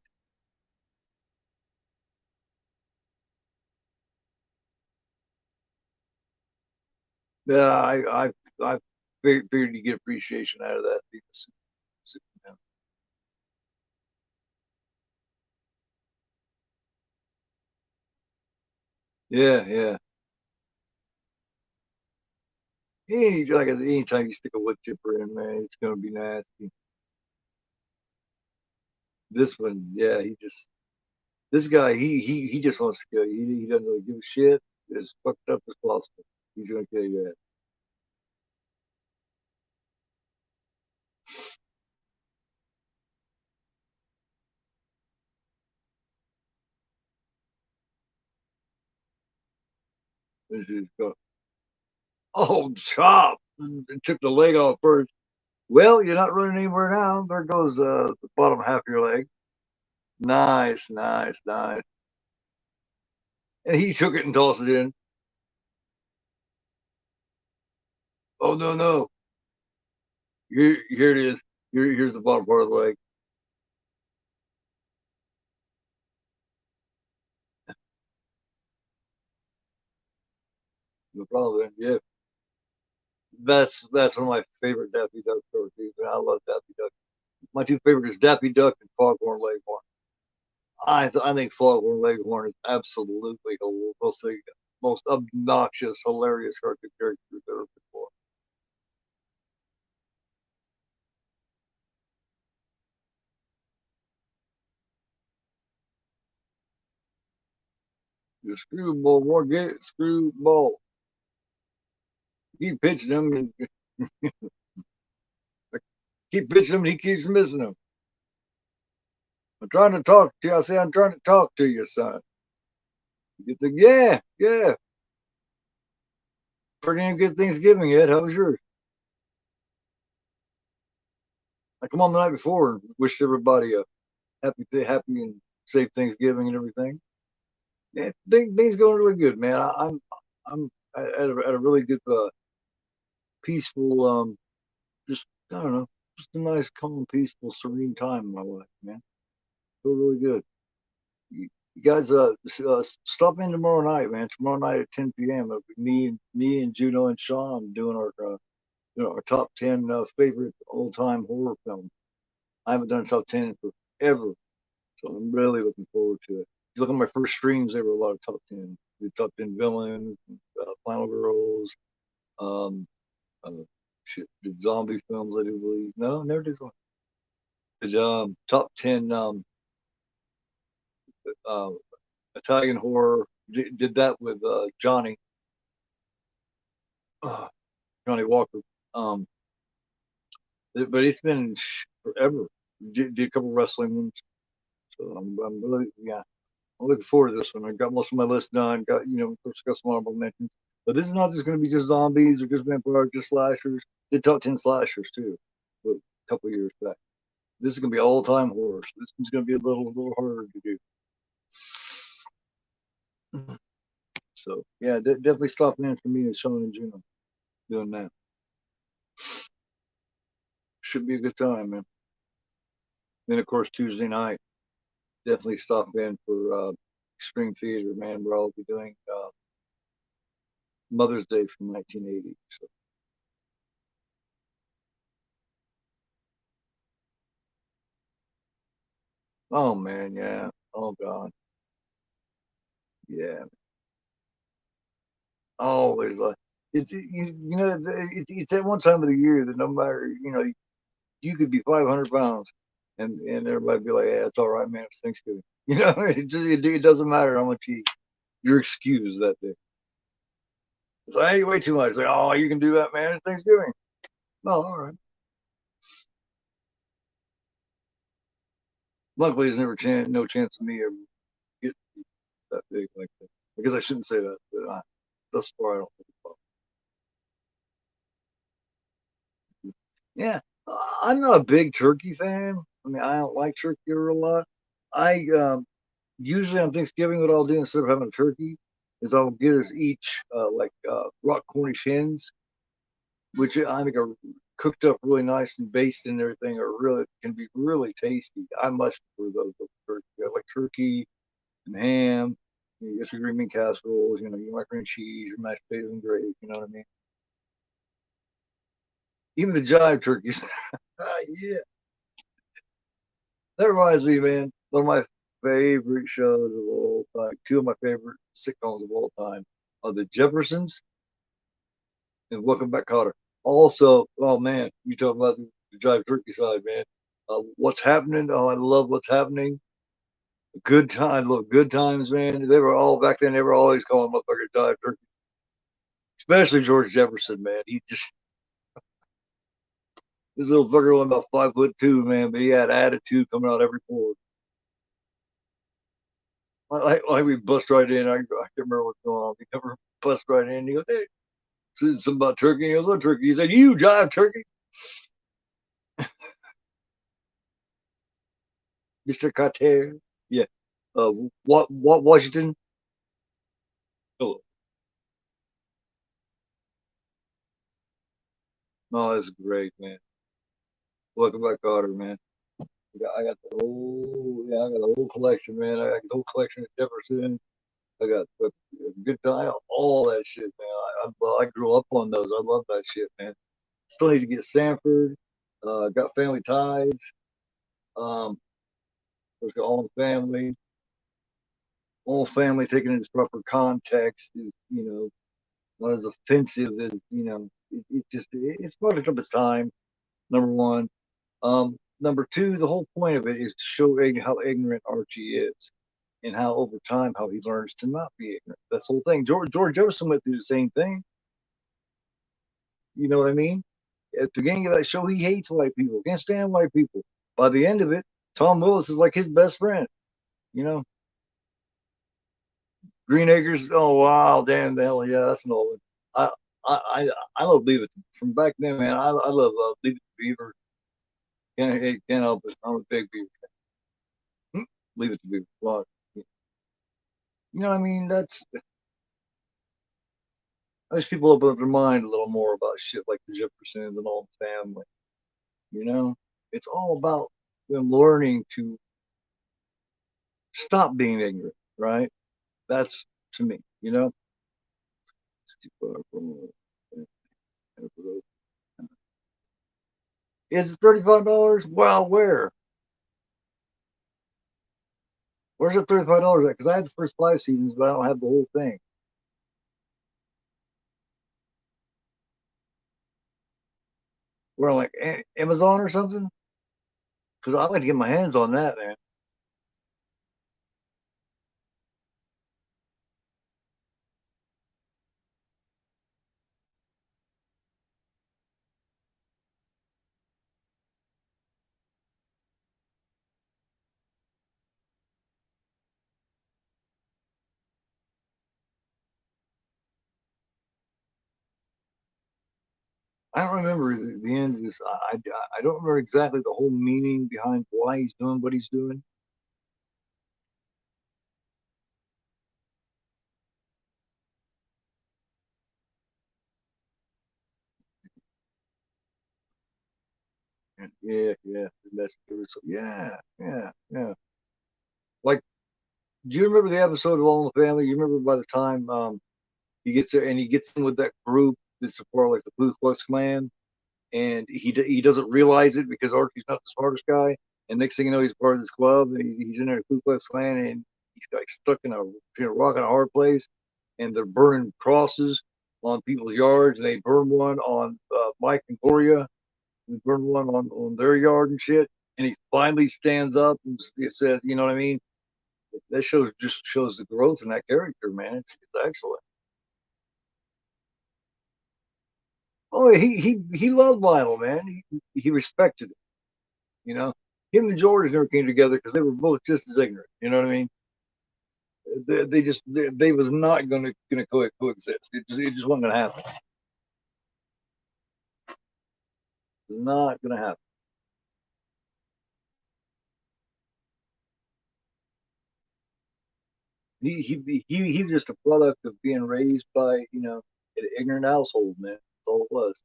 Yeah, I figured you get appreciation out of that. Yeah, yeah. Like anytime you stick a wood chipper in, man, it's gonna be nasty. This one, yeah, this guy, he just wants to kill you. He doesn't really give a shit. As fucked up as possible. He's gonna kill you at. This is go, oh, chop! And took the leg off first. Well, you're not running anywhere now. There goes the bottom half of your leg. Nice, nice, nice. And he took it and tossed it in. Oh no, no! Here it is. Here's the bottom part of the leg. No problem. Yeah, that's one of my favorite Daffy Duck cartoons. I love Daffy Duck. My two favorite is Daffy Duck and Foghorn Leghorn. I think Foghorn Leghorn is absolutely the most obnoxious, hilarious cartoon character ever before. The screwball, more get screwball. Keep pitching him and keep pitching him and he keeps missing him. I'm trying to talk to you. I say I'm trying to talk to you, son. You think, yeah, yeah. Pretty good Thanksgiving, Ed. How was yours? I come on the night before and wished everybody a happy and safe Thanksgiving and everything. Yeah, things going really good, man. I'm at a really good, peaceful, just I don't know, just a nice, calm, peaceful, serene time in my life, man. Feel really good. You guys, stop in tomorrow night, man. Tomorrow night at 10 p.m. It'll be me and Juno and Sean doing our top 10 favorite old time horror films. I haven't done a top 10 in forever, so I'm really looking forward to it. You look at my first streams, there were a lot of top 10. The top 10 villains, Final Girls, um, uh, shit, did zombie films. I do believe. No, never did one. Did top 10 uh, Italian horror. Did that with Johnny Walker. Um, but it's been forever. Did a couple wrestling ones. So I'm really, yeah, I'm looking forward to this one. I got most of my list done. Got of course got some honorable mentions. But this is not just going to be just zombies or just vampires, just slashers. Did top 10 slashers too, a couple years back. This is going to be all time horror. So this one's going to be a little harder to do. So yeah, definitely stop in for me and Sean and Juno doing that. Should be a good time, man. Then of course Tuesday night, definitely stop in for Extreme Theater, man. Where I'll be doing Mother's Day from 1980. So, oh man, yeah. Oh god, yeah. Always like it's at one time of the year that no matter you could be 500 pounds and everybody be like, yeah, it's all right, man. It's Thanksgiving. It doesn't matter how much you eat. You're excused that day. It's like, hey, way too much. It's like, oh, you can do that, man. It's Thanksgiving. No, all right. Luckily, there's never no chance of me ever getting that big like that. Because I shouldn't say that, but thus far I don't think it's possible. Yeah, I'm not a big turkey fan. I mean, I don't like turkey a lot. I usually on Thanksgiving, what I'll do instead of having a turkey is I'll get us each rock Cornish hens, which I think are cooked up really nice and basted and everything, are really can be really tasty. I much prefer those over turkey. I like turkey and ham. You get your green bean casseroles, your macaroni and cheese, your mashed potatoes and gravy. You know what I mean? Even the jive turkeys. Yeah, that reminds me, man. One of my favorite shows of all time. Two of my favorite sitcoms of all time are The Jeffersons and Welcome Back, Kotter. Also, oh man, you talk about the jive turkey side, man. What's happening? Oh, I love what's happening. Good time, I love good times, man. They were all back then. They were always calling motherfucker jive turkey, especially George Jefferson, man. He just this little fucker was about 5'2", man, but he had attitude coming out every pore. Like we bust right in. I can't remember what's going on. We never bust right in. He goes, "Hey, something about turkey." He goes, "What turkey?" He said, "You jive turkey, Mister Carter." Yeah. What Washington? Oh, no, that's great, man. Welcome back, Carter, man. I got the whole, yeah, I got the whole collection, man. I got the whole collection of Jefferson. I got good time, all that shit, man. Well, I grew up on those. I love that shit, man. Still need to get Sanford. Got Family Ties. Um, there's All in the Family. All Family taken in its proper context is, not as offensive as, it's product of its time. Number one. Number two, the whole point of it is to show how ignorant Archie is and how over time how he learns to not be ignorant. That's the whole thing. George Jefferson went through the same thing. You know what I mean? At the beginning of that show, he hates white people, can't stand white people. By the end of it, Tom Willis is like his best friend. You know, Green Acres. Oh wow, damn the hell, yeah, that's an old one. I I love Leave It from back then, man. I love Leave It to Beaver. Can't help it. I'm a big Beaver fan. Leave It to Beaver. Well, you know what I mean? Those people open up their mind a little more about shit like the Jeffersons and all the family. You know, it's all about them learning to stop being ignorant, right? That's to me, Is it $35? Well, where's the $35 at? Because I had the first 5 seasons, but I don't have the whole thing. We're on like Amazon or something. Because I'd like to get my hands on that, man. I don't remember the end of this. I don't remember exactly the whole meaning behind why he's doing what he's doing. Yeah, yeah, that's yeah, yeah, yeah. Like, do you remember the episode of All in the Family? You remember by the time he gets there and he gets in with that group that's a part of like the Ku Klux Klan, and he doesn't realize it because Archie's not the smartest guy. And next thing you know, he's part of this club, and he's in there Ku Klux Klan, and he's like stuck in a rock and a hard place, and they're burning crosses on people's yards, and they burn one on Mike and Gloria, and burn one on their yard and shit. And he finally stands up and says, "You know what I mean?" That show just shows the growth in that character, man. It's excellent. Oh, he loved Lionel, man. He respected it, you know. him and George never came together because they were both just as ignorant. You know what I mean? They was not gonna coexist. It just wasn't gonna happen. Not gonna happen. He was just a product of being raised by an ignorant household, man. That's all it was.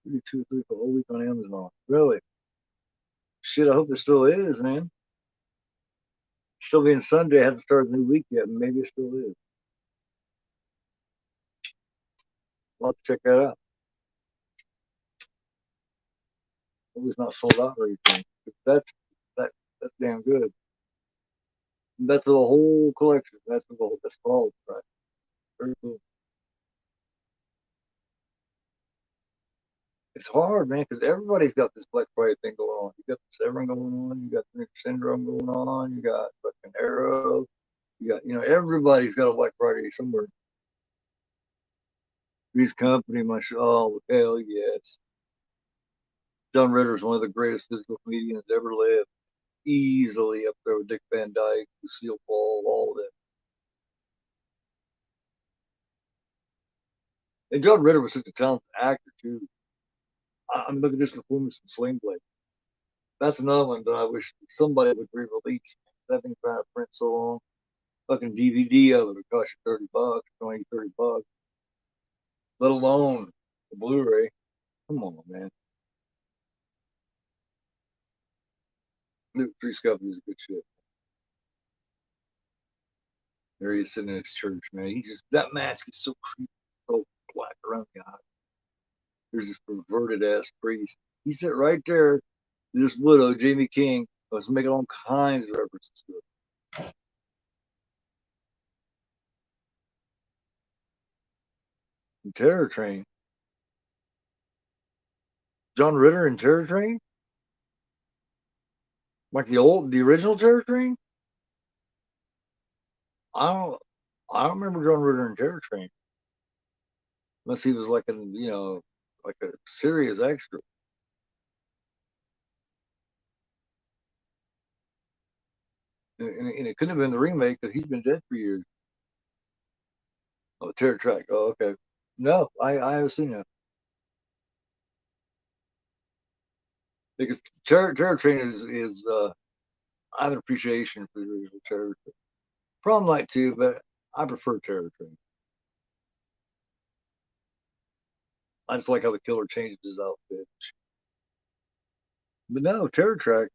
2, 3 for a whole week on Amazon. Really? Shit, I hope it still is, man. Still being Sunday, I haven't started the new week yet. Maybe it still is. I'll have to check that out. Hope it's not sold out or anything. That that's damn good. That's the whole collection. That's all. Right. Very cool. It's hard, man, because everybody's got this Black Friday thing going on. You got the Severn going on. You got the Nick Syndrome going on. You got fucking Arrow. You got, everybody's got a Black Friday somewhere. These company, oh, hell yes. John Ritter is one of the greatest physical comedians ever lived. Easily up there with Dick Van Dyke, Lucille Ball, all of them. And John Ritter was such a talented actor, too. I'm looking at this performance in Sling Blade. That's another one that I wish somebody would re-release. That thing's trying to print so long. Fucking DVD of it would cost you $30, 20, $30. Let alone the Blu-ray. Come on, man. Luke Three Scuffy is good shit. There he is sitting in his church, man. He's just that mask is so creepy, so black around the eye. There's this perverted ass priest. He sat right there. This widow, Jamie King, was making all kinds of references to it. And Terror Train. John Ritter in Terror Train? Like the original Terror Train? I don't I don't remember John Ritter in Terror Train. Unless he was like like a serious extra. And it couldn't have been the remake because he's been dead for years. Oh, Terror Track. Oh, okay. No, I haven't seen that. Because Terror Train is I have an appreciation for the original Terror Train. Prom Night too, but I prefer Terror Train. I just like how the killer changes his outfit. But no, Terror Track,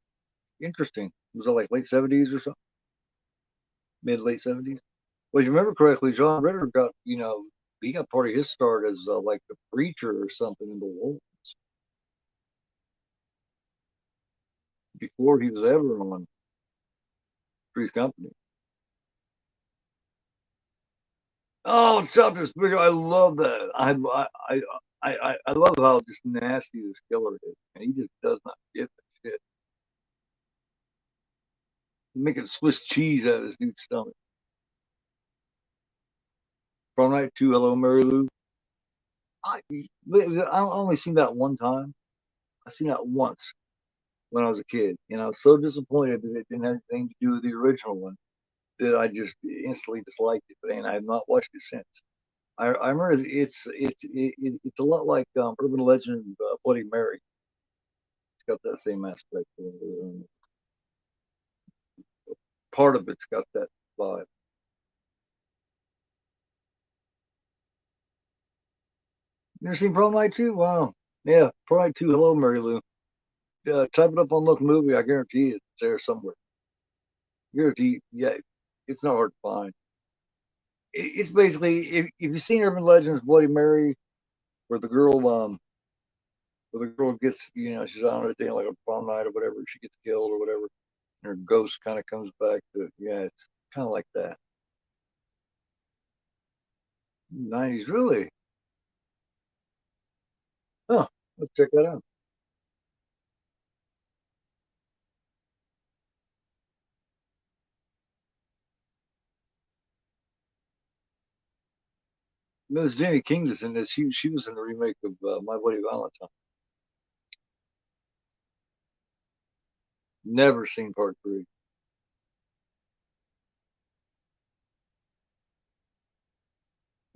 interesting. Was it like late 70s or something? Mid late 70s? Well, if you remember correctly, John Ritter got, he got part of his start as like the preacher or something in the Wolves before he was ever on Three's Company. Oh, Chopper's Bigger. I love that. I love how just nasty this killer is. And he just does not give a shit. He's making Swiss cheese out of this dude's stomach. Prom Night 2, Hello, Mary Lou. I only seen that one time. I seen that once when I was a kid. And I was so disappointed that it didn't have anything to do with the original one that I just instantly disliked it. And I have not watched it since. I remember it's a lot like Urban Legend Bloody Mary. It's got that same aspect. Part of it's got that vibe. You ever seen Prom Night 2? Wow. Yeah, Prom Night 2, Hello, Mary Lou. Type it up on Look Movie. I guarantee it's there somewhere. Guarantee, yeah, it's not hard to find. It's basically, if you've seen Urban Legends Bloody Mary, where the girl gets, she's on a day like a prom night or whatever, she gets killed or whatever, and her ghost kind of comes back to, yeah, it's kind of like that. 90s, really? Huh, let's check that out. Miss Jamie King is in this. She was in the remake of My Bloody Valentine. Never seen part 3.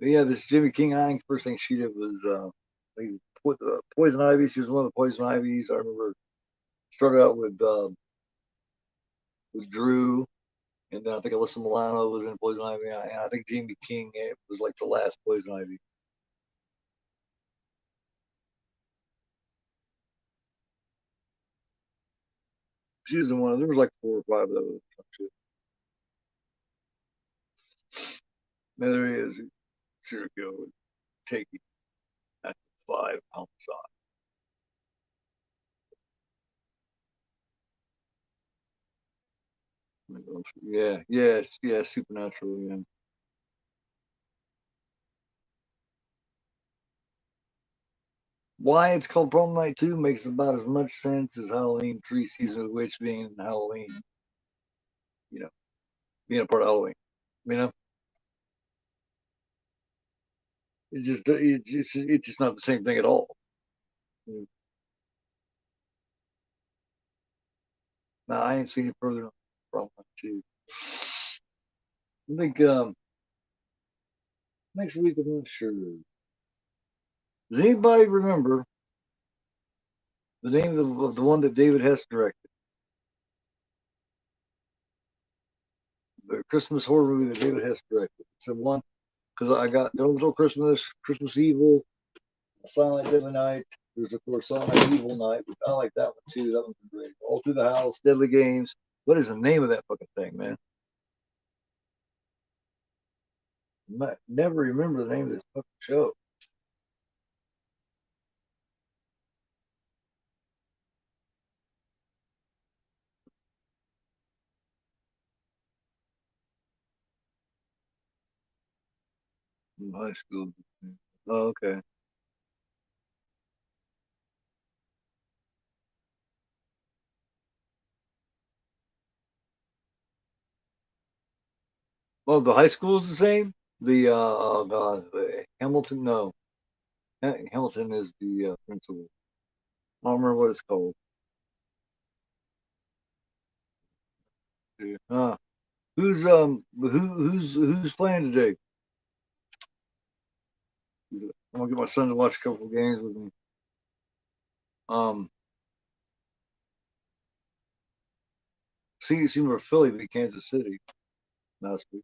But yeah, this Jimmy King, I think the first thing she did was Poison Ivy. She was one of the Poison Ivies. I remember started out with Drew, and then I think Alyssa Milano was in Poison Ivy. And I think Jamie King was like the last Poison Ivy. She was in one of there was like 4 or 5 of those. There he is. Serial killer taking at 5 homicide. Yeah, Supernatural. Yeah. Why it's called Prom Night 2 makes about as much sense as Halloween 3 Season of the Witch being in Halloween, you know, being a part of Halloween. You know, it's just not the same thing at all. No, I ain't seen it further than Prom Night 2. I think next week I'm not sure. Does anybody remember the name of the one that David Hess directed? The Christmas horror movie that David Hess directed. It's the one because I got Don't Know Christmas, Christmas Evil, Silent Deadly Night. There's of course Silent Night Evil Night, which I like that one too. That one's great. All Through the House, Deadly Games. What is the name of that fucking thing, man? I never remember the name of this fucking show. In high school. Oh, okay. Well, the high school is the same. The Hamilton, no, Hamilton is the principal. I don't remember what it's called. Yeah. Who's playing today? I'm gonna get my son to watch a couple of games with me. Um, see where Philly beat Kansas City last week.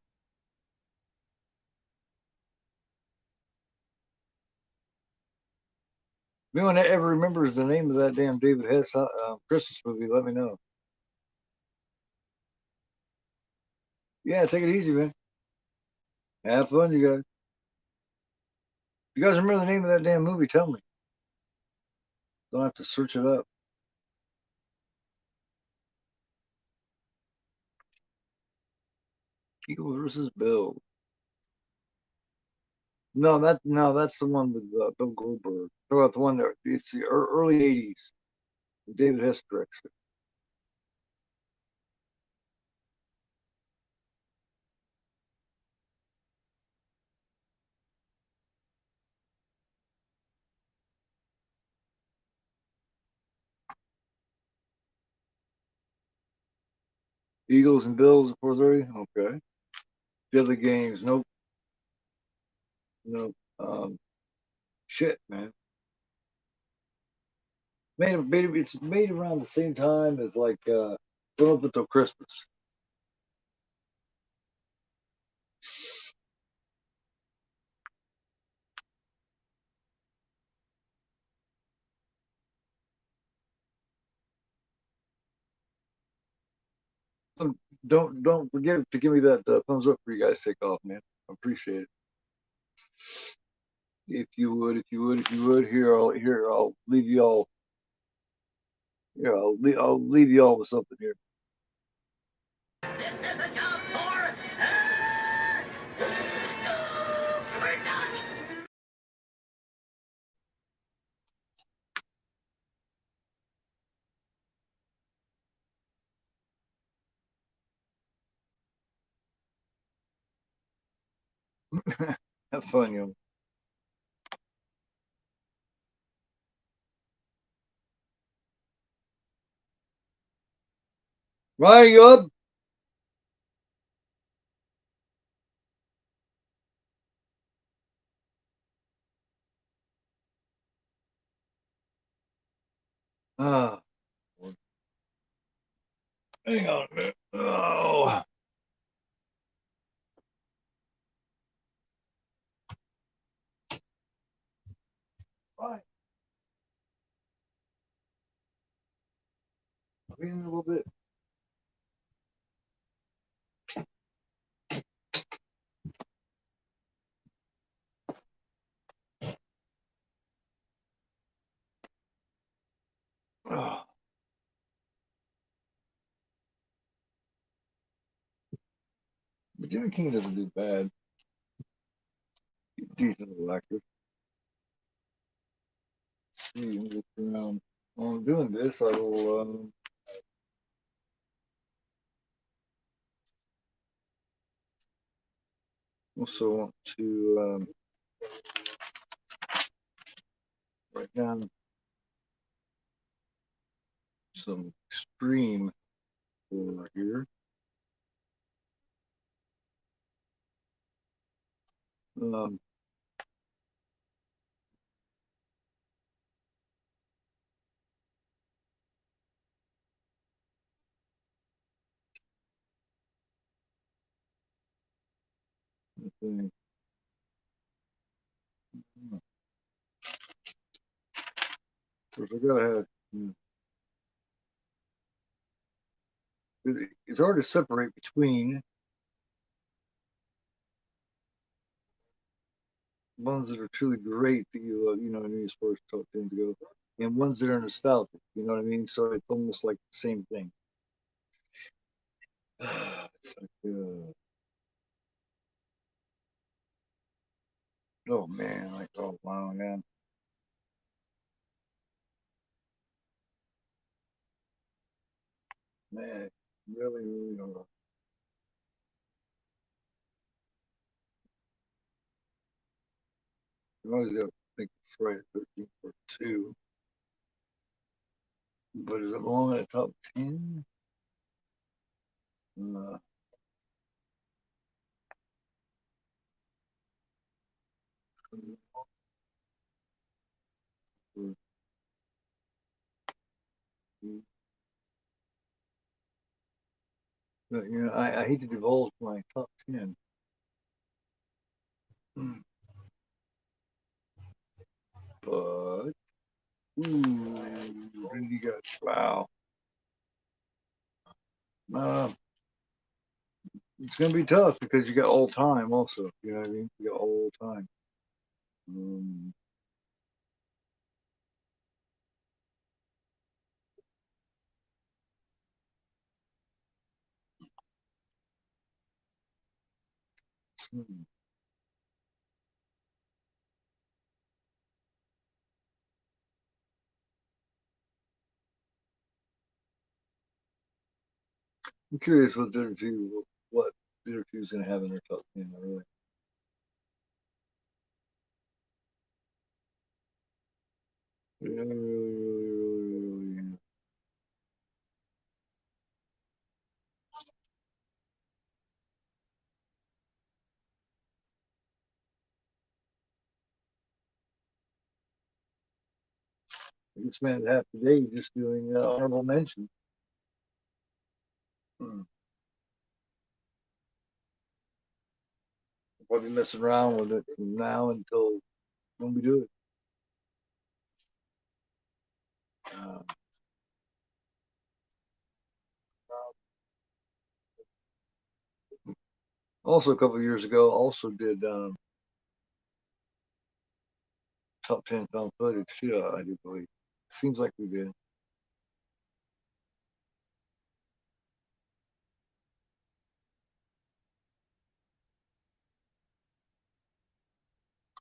If anyone ever remembers the name of that damn David Hess Christmas movie, let me know. Yeah, take it easy, man. Have fun, you guys. If you guys remember the name of that damn movie, tell me. Don't have to search it up. Eagles versus Bill. No, that's the one with Bill Goldberg. Talk about the one there. It's the early '80s. David Hess directs it. Eagles and Bills at 4:30. Okay. The other games, nope, nope. Shit, man. It's made around the same time as like Going Up Until Christmas. Don't forget to give me that thumbs up for you guys take off, man. I appreciate it. If you would, I'll leave you all. Here, I'll leave you all with something here. This is a job for Have fun, yo. Ryan, you up? Ah, hang on a minute. Oh, fine. I'll be in a little bit. Oh, but Jamie King doesn't do bad. He's a decent little actor. See, look around. While I'm doing this, I will also want to write down some extreme horror here. Um, okay. First, I gotta have. It's hard to separate between ones that are truly great that you know, as far as top tens go, and ones that are nostalgic. You know what I mean? So it's almost like the same thing. It's like, oh man, like oh wow, man, man, really, really. I always got to think of Friday the 13th for two, but is it long at top 10? Uh, you know, I hate to divulge my top 10, but ooh, then you got wow. Uh, it's gonna be tough because you got all time also. You know what I mean? You got all time. Um, hmm. I'm curious what the other two is gonna have in their top 10. I really. Really, really, really, really. I can spend half the day just doing honorable mentions. Hmm. I'll be messing around with it from now until when we do it. Uh, Also, a couple of years ago, also did top 10 found footage too. I do believe. Seems like we did.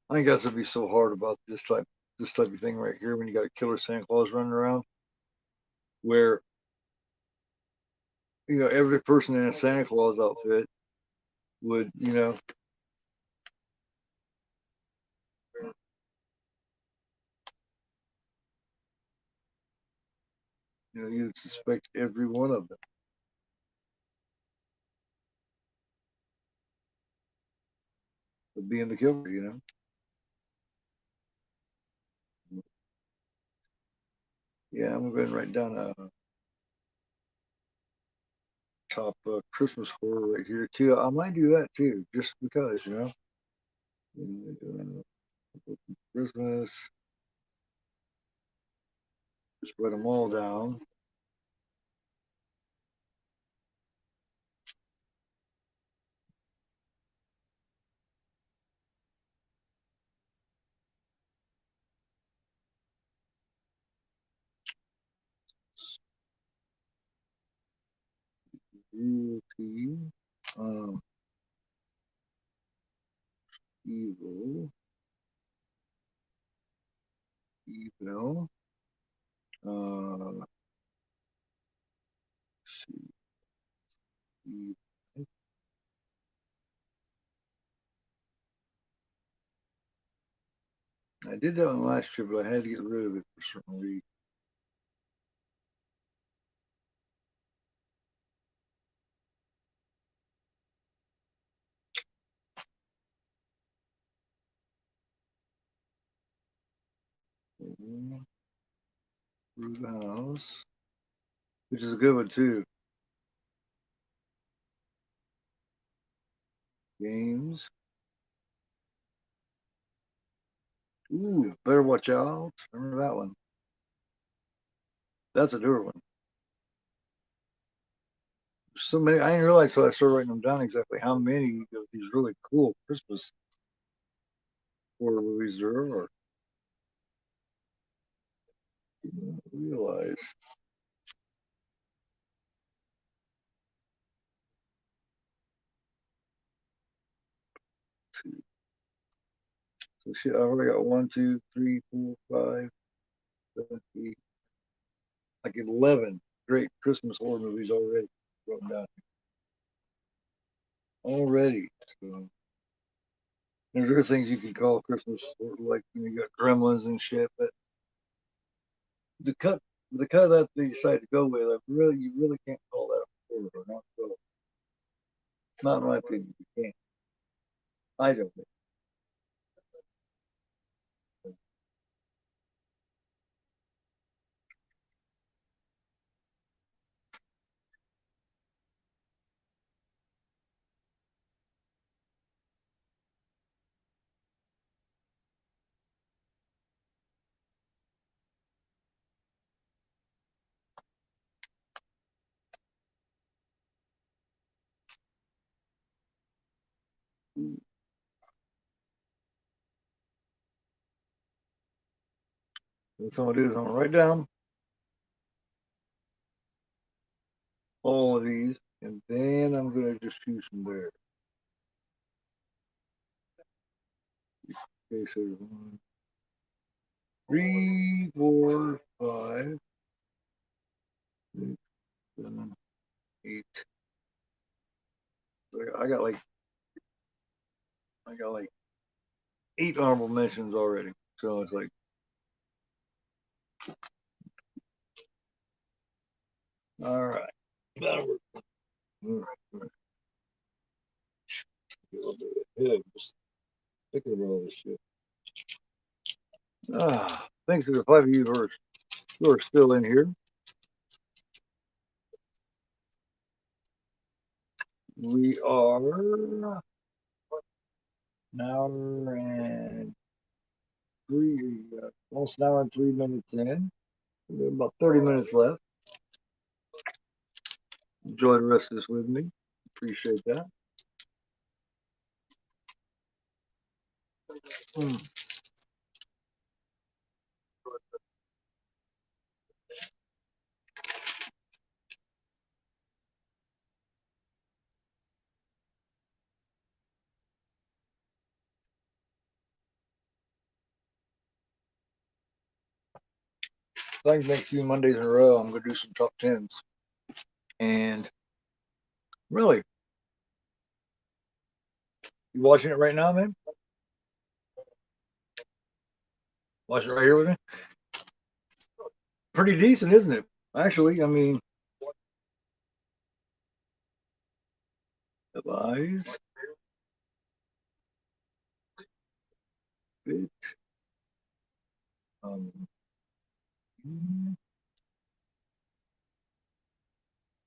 I think that's would be so hard about this type of thing right here when you got a killer Santa Claus running around, where you know every person in a Santa Claus outfit would you'd suspect every one of them. of being the killer, you know. Yeah, I'm going to write down a top Christmas horror right here too. I might do that too, just because, you know. Christmas, just write them all down. Cruelty, um, evil, evil. Let's see, evil. I did that one last year, but I had to get rid of it for certain reason. Through the house, which is a good one too. Games. Ooh, better watch out. Remember that one? That's a newer one. So many. I didn't realize until I started writing them down exactly how many of these really cool Christmas horror movies there are. I didn't realize. So shit, I already got 1, 2, 3, 4, 5, 7, 8, like 11 great Christmas horror movies already. Wrote down already. So there's other things you can call Christmas, like you got Gremlins and shit, but the cut that they decided to go with, you really can't call that a horror. Not so. Not in my opinion. You can't. I don't think. What I'm gonna do is I'm gonna write down all of these, and then I'm gonna just choose from there. Okay, so 1, 3, 4, 5, 6, 7, 8. So I got like 8 honorable mentions already. So it's like, all right, that'll work. All right, all right. Get a little bit ahead, just thinking about all this shit. Thanks to the 5 of you who are still in here. We are now and almost an hour and 3 minutes in. We have about 30 minutes left. Enjoy the rest of this with me. Appreciate that. Mm. I think next few Mondays in a row, I'm going to do some top tens. And really, you watching it right now, man? Watch it right here with me. Pretty decent, isn't it? Actually, I mean, the eyes. Fit. Um,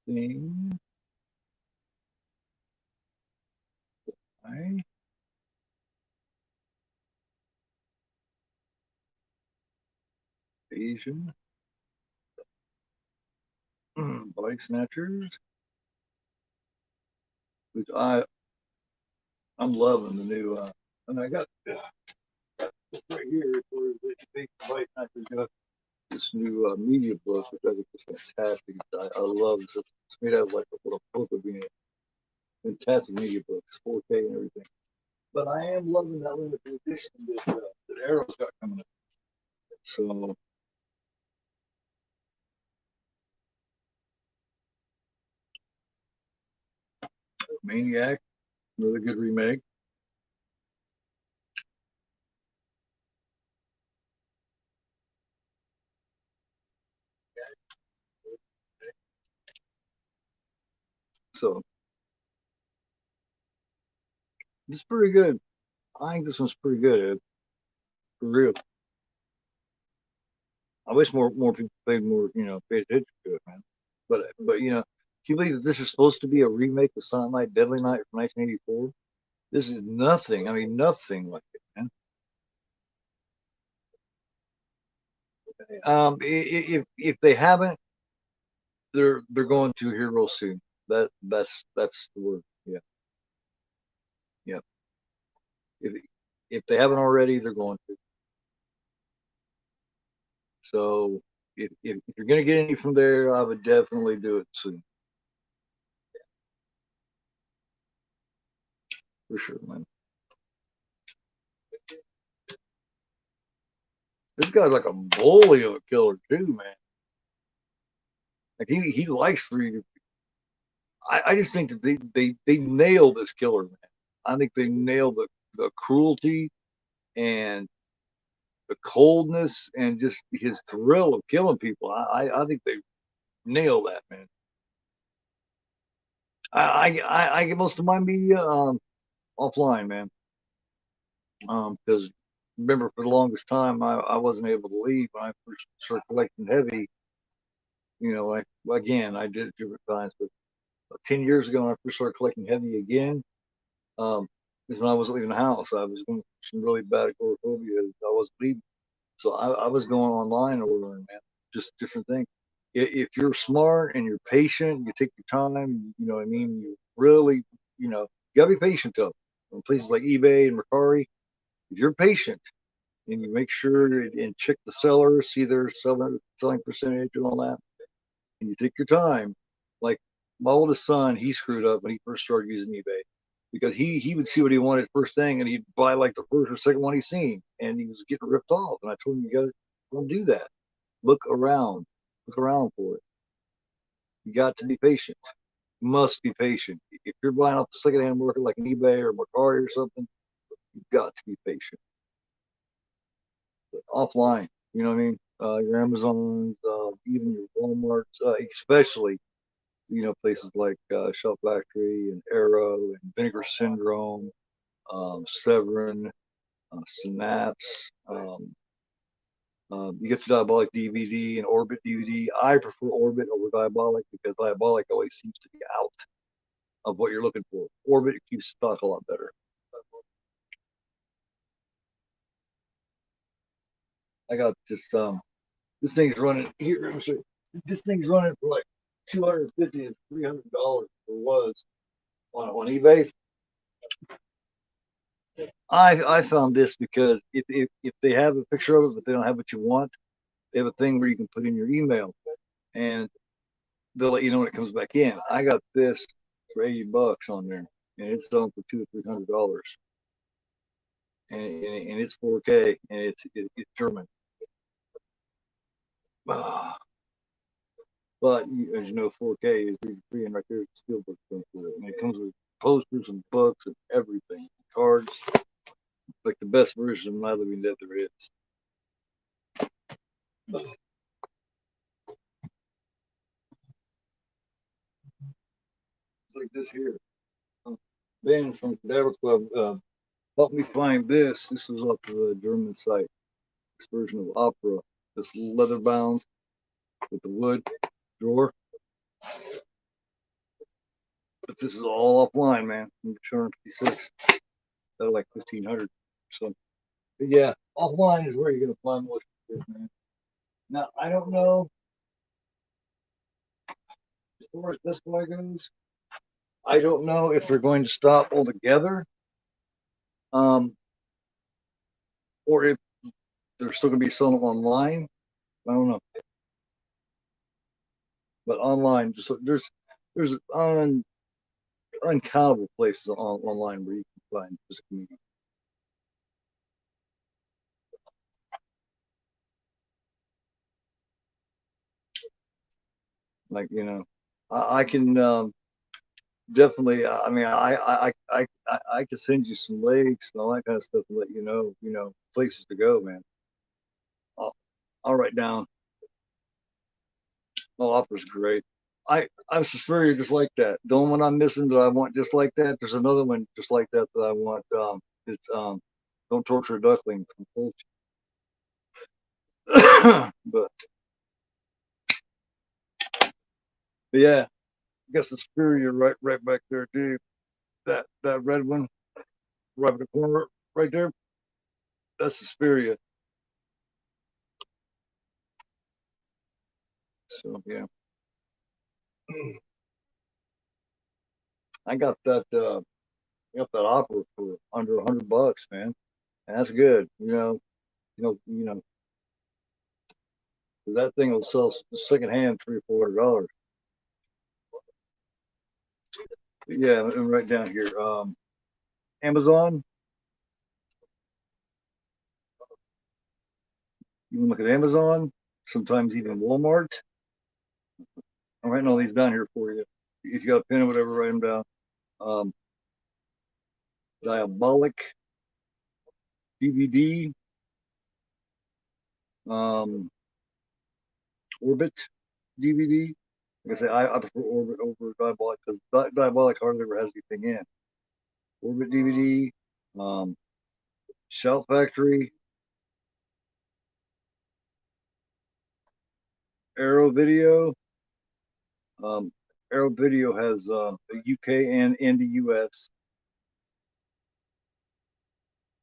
thing. I Asian. Bike snatchers. Which I'm loving the new. And I got this right here where they bike snatchers got this new media book, which I think is fantastic. I love this. It's made out of like a little book of being fantastic media books, 4K and everything. But I am loving that limited edition that Arrow's got coming up. So Maniac, really good remake. So it's pretty good. I think this one's pretty good, Ed, for real. I wish more people paid more, paid attention to it, man. But can you believe that this is supposed to be a remake of Silent Night, Deadly Night from 1984? This is nothing. I mean, nothing like it, man. If they haven't, they're going to here real soon. That's the word. Yeah, yeah. If if they haven't already, they're going to. So if you're gonna get any from there, I would definitely do it soon, for sure, man. This guy's like a bully of a killer too, man. Like he likes for you. I just think that they nail this killer, man. I think they nail the cruelty and the coldness and just his thrill of killing people. I think they nail that, man. I get most of my media offline, man. Because remember, for the longest time, I wasn't able to leave when I first started collecting heavy. Like again, I did it different times, but 10 years ago, when I first started collecting heavy again, is when I wasn't leaving the house. I was going through some really bad agoraphobia. I wasn't leaving, so I was going online ordering, man, just different things. If you're smart and you're patient, you take your time. You know what I mean. You really, you gotta be patient though. On places like eBay and Mercari, if you're patient and you make sure and check the seller, see their selling percentage and all that, and you take your time. Like my oldest son, he screwed up when he first started using eBay because he would see what he wanted first thing and he'd buy like the first or second one he seen and he was getting ripped off. And I told him, you gotta don't do that. Look around. Look around for it. You got to be patient. You must be patient. If you're buying off the secondhand market like an eBay or Mercari or something, you've got to be patient. But offline, you know what I mean? Your Amazons, even your Walmarts, especially places like Shell Factory and Arrow and Vinegar Syndrome, Severin, Synapse. You get the Diabolic DVD and Orbit DVD. I prefer Orbit over Diabolic because Diabolic always seems to be out of what you're looking for. Orbit keeps stock a lot better. I got this thing's running here. This thing's running for like $250 to $300 or was on eBay. I found this because if they have a picture of it but they don't have what you want, they have a thing where you can put in your email and they'll let you know when it comes back in. I got this for $80 on there, and it's selling for $200 or $300, and it's 4K and it's German. Ah, but as you know, 4K is really free, and right there, it's steelbook thing for it, and it comes with posters and books and everything, cards. Like the best version of My Living Dead there is. It's like this here. Ben from Cadaver Club helped me find this. This was off the German site. This version of Opera. This leather bound with the wood drawer. But this is all offline, man. 256. They're like 1,500. So, but yeah, offline is where you're gonna find most of this, man. Now I don't know as far as Best Buy goes. I don't know if they're going to stop altogether, um, or if they're still going to be selling online. I don't know, but online, just there's uncountable places online where you can find physical media. Like I can definitely. I mean, I can send you some links and all that kind of stuff to let places to go, man. I'll, I'll write down. Oh, Opera's great. I'm Suspiria just like that. The only one I'm missing that I want just like that. There's another one just like that that I want. It's Don't Torture a Duckling from but yeah, I guess Suspiria right back there, dude. That red one right in the corner right there. That's Suspiria. So yeah, I got that. Got that opera for under $100, man. And that's good. That thing will sell secondhand $300 or $400. Yeah, and right down here. Amazon. You can look at Amazon. Sometimes even Walmart. I'm writing all these down here for you. If you got a pen or whatever, write them down. Um, Diabolic DVD. Um, Orbit DVD. Like I say, I prefer Orbit over Diabolic because Diabolic hardly ever has anything in. Orbit DVD. Um, Shout Factory. Arrow Video. Um, Arrow Video has the UK and the US.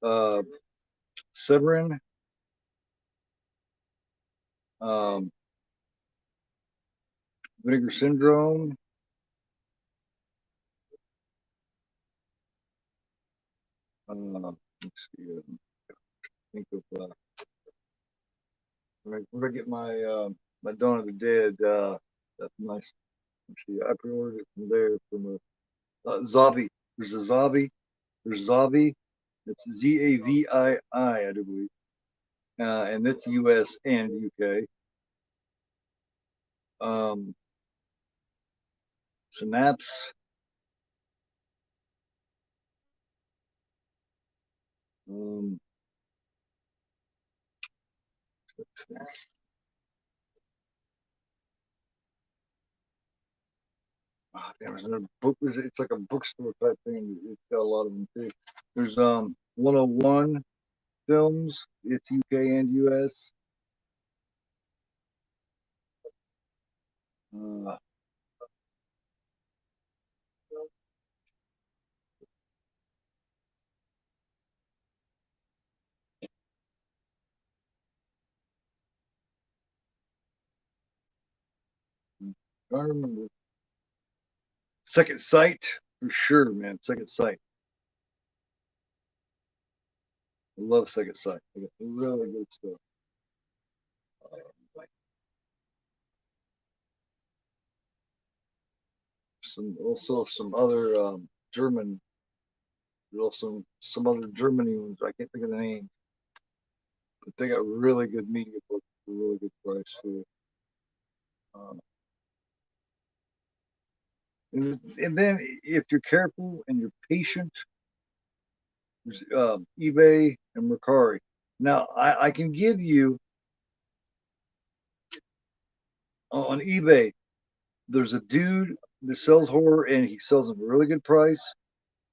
Uh, Severin. Um, Vinegar Syndrome. Let's see. Think of where I get my Dawn of the Dead. That's nice. Let's see. I pre-ordered it from there from Zavi. There's a Zavi. There's Zavi. It's Zavii, I do believe, and that's U.S. and U.K. Um, Synapse. Um, there's another book. It's like a bookstore type thing. It's got a lot of them too. There's 101 films. It's UK and US. Uh, I don't remember. Second Sight for sure, man. Second Sight. I love Second Sight. They got really good stuff. Some other German. There's also some other Germany ones. I can't think of the name, but they got really good media books for a really good price too. Um, and then if you're careful and you're patient, there's eBay and Mercari. Now I can give you on eBay. There's a dude that sells horror and he sells them a really good price.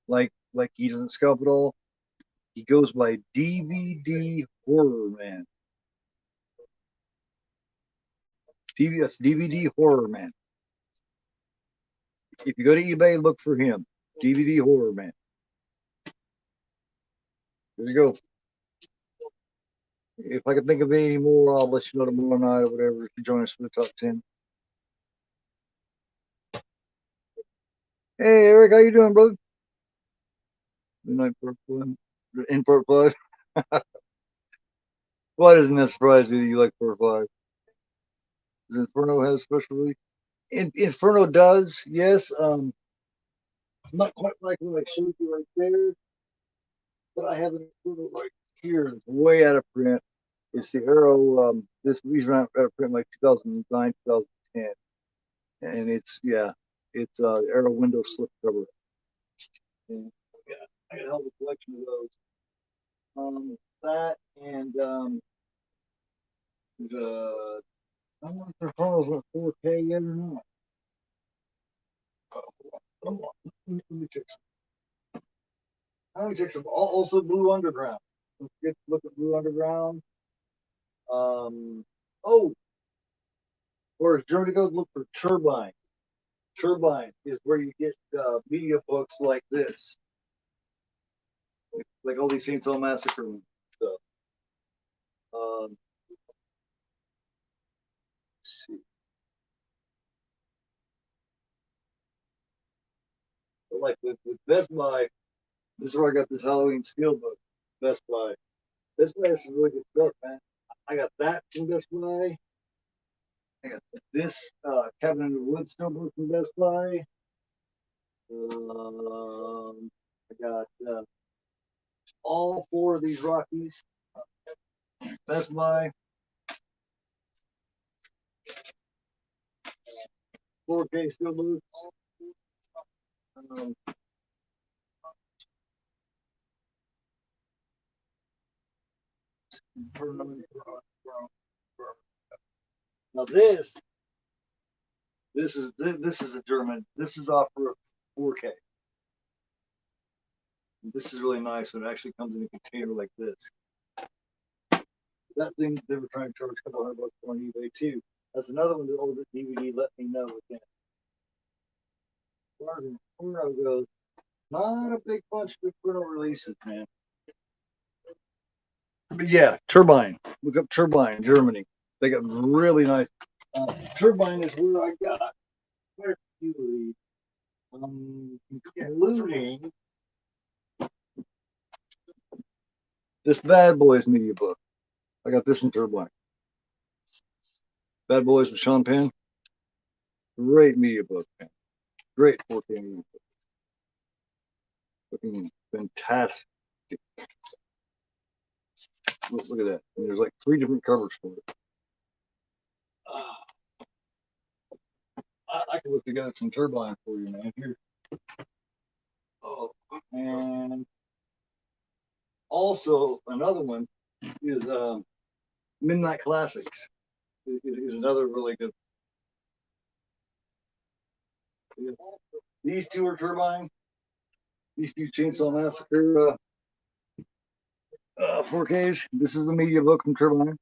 Like he doesn't scalp it all. He goes by DVD Horror Man. That's DVD Horror Man. If you go to eBay, look for him. DVD Horror Man. There you go. If I can think of any more, I'll let you know tomorrow night or whatever if you join us for the top 10. Hey, Eric, how you doing, brother? Midnight Part 1. In Part 5. Why doesn't that surprise me that you like Part 5? Does Inferno have special release? Inferno does, yes. Not quite like what I showed you right there, but I have an Inferno right here. It's way out of print. It's the Arrow. These ran out of print like 2009, 2010, and it's Arrow window slip cover. And yeah, I got a hell of a collection of those. That and the I don't know if Inferno's went 4K yet or not. Let me check. Let me check some. Also, Blue Underground. Don't forget to look at Blue Underground. Oh, or if Journey goes, look for Turbine. Turbine is where you get media books like this, like all these Chainsaw Massacre stuff. Let's see. But like with Best Buy, this is where I got this Halloween Steelbook. Best Buy. Best Buy has some really good stuff, man. I got that from Best Buy. I got this Cabin in the Woods Steelbook from Best Buy. I got all four of these Rockies. Best Buy. 4K Steelbook. Now this is a German. This is off for 4K. This is really nice when it actually comes in a container like this. That thing they were trying to charge a couple $100 on eBay too. That's another one that ordered DVD. Let me know again. As far as Inferno goes, not a big bunch of Inferno releases, man. But yeah, Turbine. Look up Turbine, Germany. They got really nice. Turbine is where I got quite a few of these, including this Bad Boys media book. I got this in Turbine. Bad Boys with Sean Penn. Great media book, man. Great 4K media book. Looking fantastic. Look at that. And there's like 3 different covers for it. I can look together some Turbine for you, man. Here. Oh, and also another one is Midnight Classics. Is another really good. These two are Turbine. These two Chainsaw Massacre 4Ks. This is the media book from Turbine.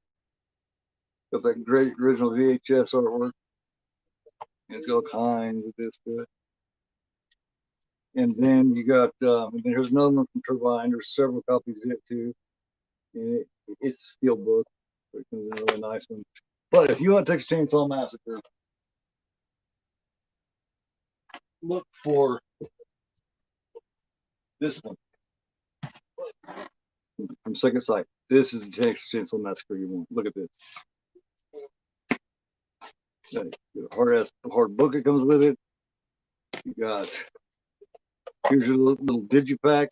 Got that great original VHS artwork. It's got all kinds of this to it. And then you got, and then here's another one from Turbine. There's several copies of it too. And it's a steel book. So it comes in a really nice one. But if you want Texas Chainsaw Massacre, look for this one from Second Sight. This is the Texas Chainsaw Massacre you want. Look at this. Hard book that comes with it. You got, here's your little digipack.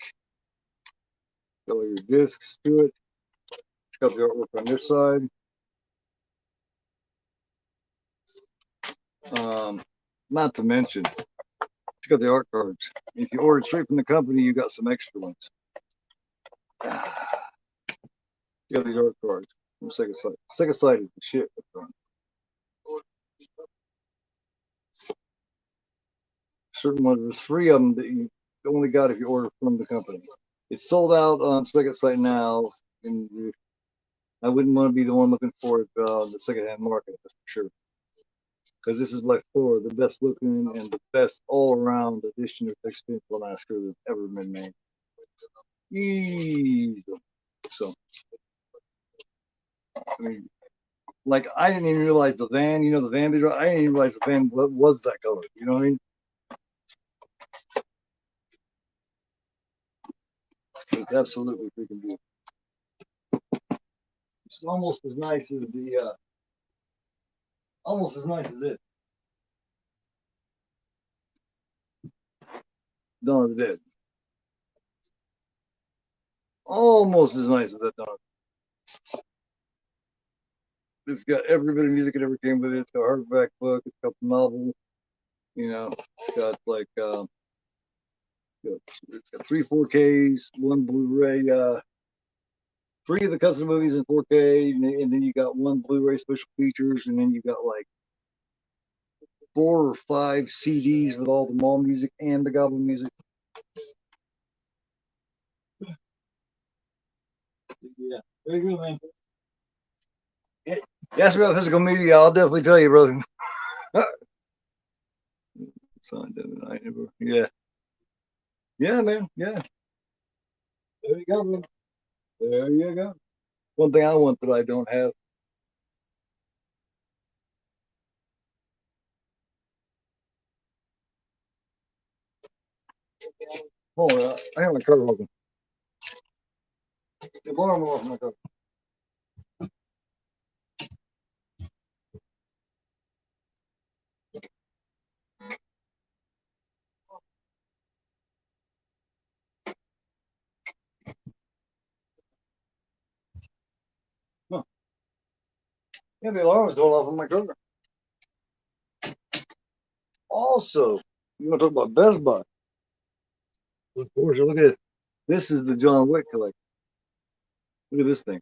Got all your discs to it. It's got the artwork on this side. Not to mention, it's got the art cards. If you order straight from the company, you got some extra ones. You got these art cards from Second Sight. Second Sight is the shit. Certain ones, there's 3 of them that you only got if you order from the company. It's sold out on second sight now, and I wouldn't want to be the one looking for it the secondhand market, that's for sure. Because this is by far the best looking and the best all around edition of Extinct Alaska that's ever been made. Easy. So, I mean, like I didn't even realize the van, the van video, I didn't even realize the van was that color. You know what I mean? It's absolutely freaking beautiful. It's almost as nice as almost as nice as it. Dawn of the Dead. Almost as nice as that Dawn. It's got every bit of music that ever came with it. It's got a hardback book. It's got the novel. It's got like it's got three 4Ks, one Blu-ray, three of the custom movies in 4K, and then you got one Blu-ray special features, and then you got like 4 or 5 CDs with all the mall music and the Goblin music. Yeah, very good, man. Yeah, ask me about physical media, I'll definitely tell you, brother. Yeah. Yeah, man. Yeah. There you go, man. There you go. One thing I want that I don't have. Hold on, I have my cover open. The bottom off my cover. Huh. Yeah, the alarm was going off on my cover. Also, you want to talk about Best Buy? Of course, look at this. This is the John Wick collection. Look at this thing.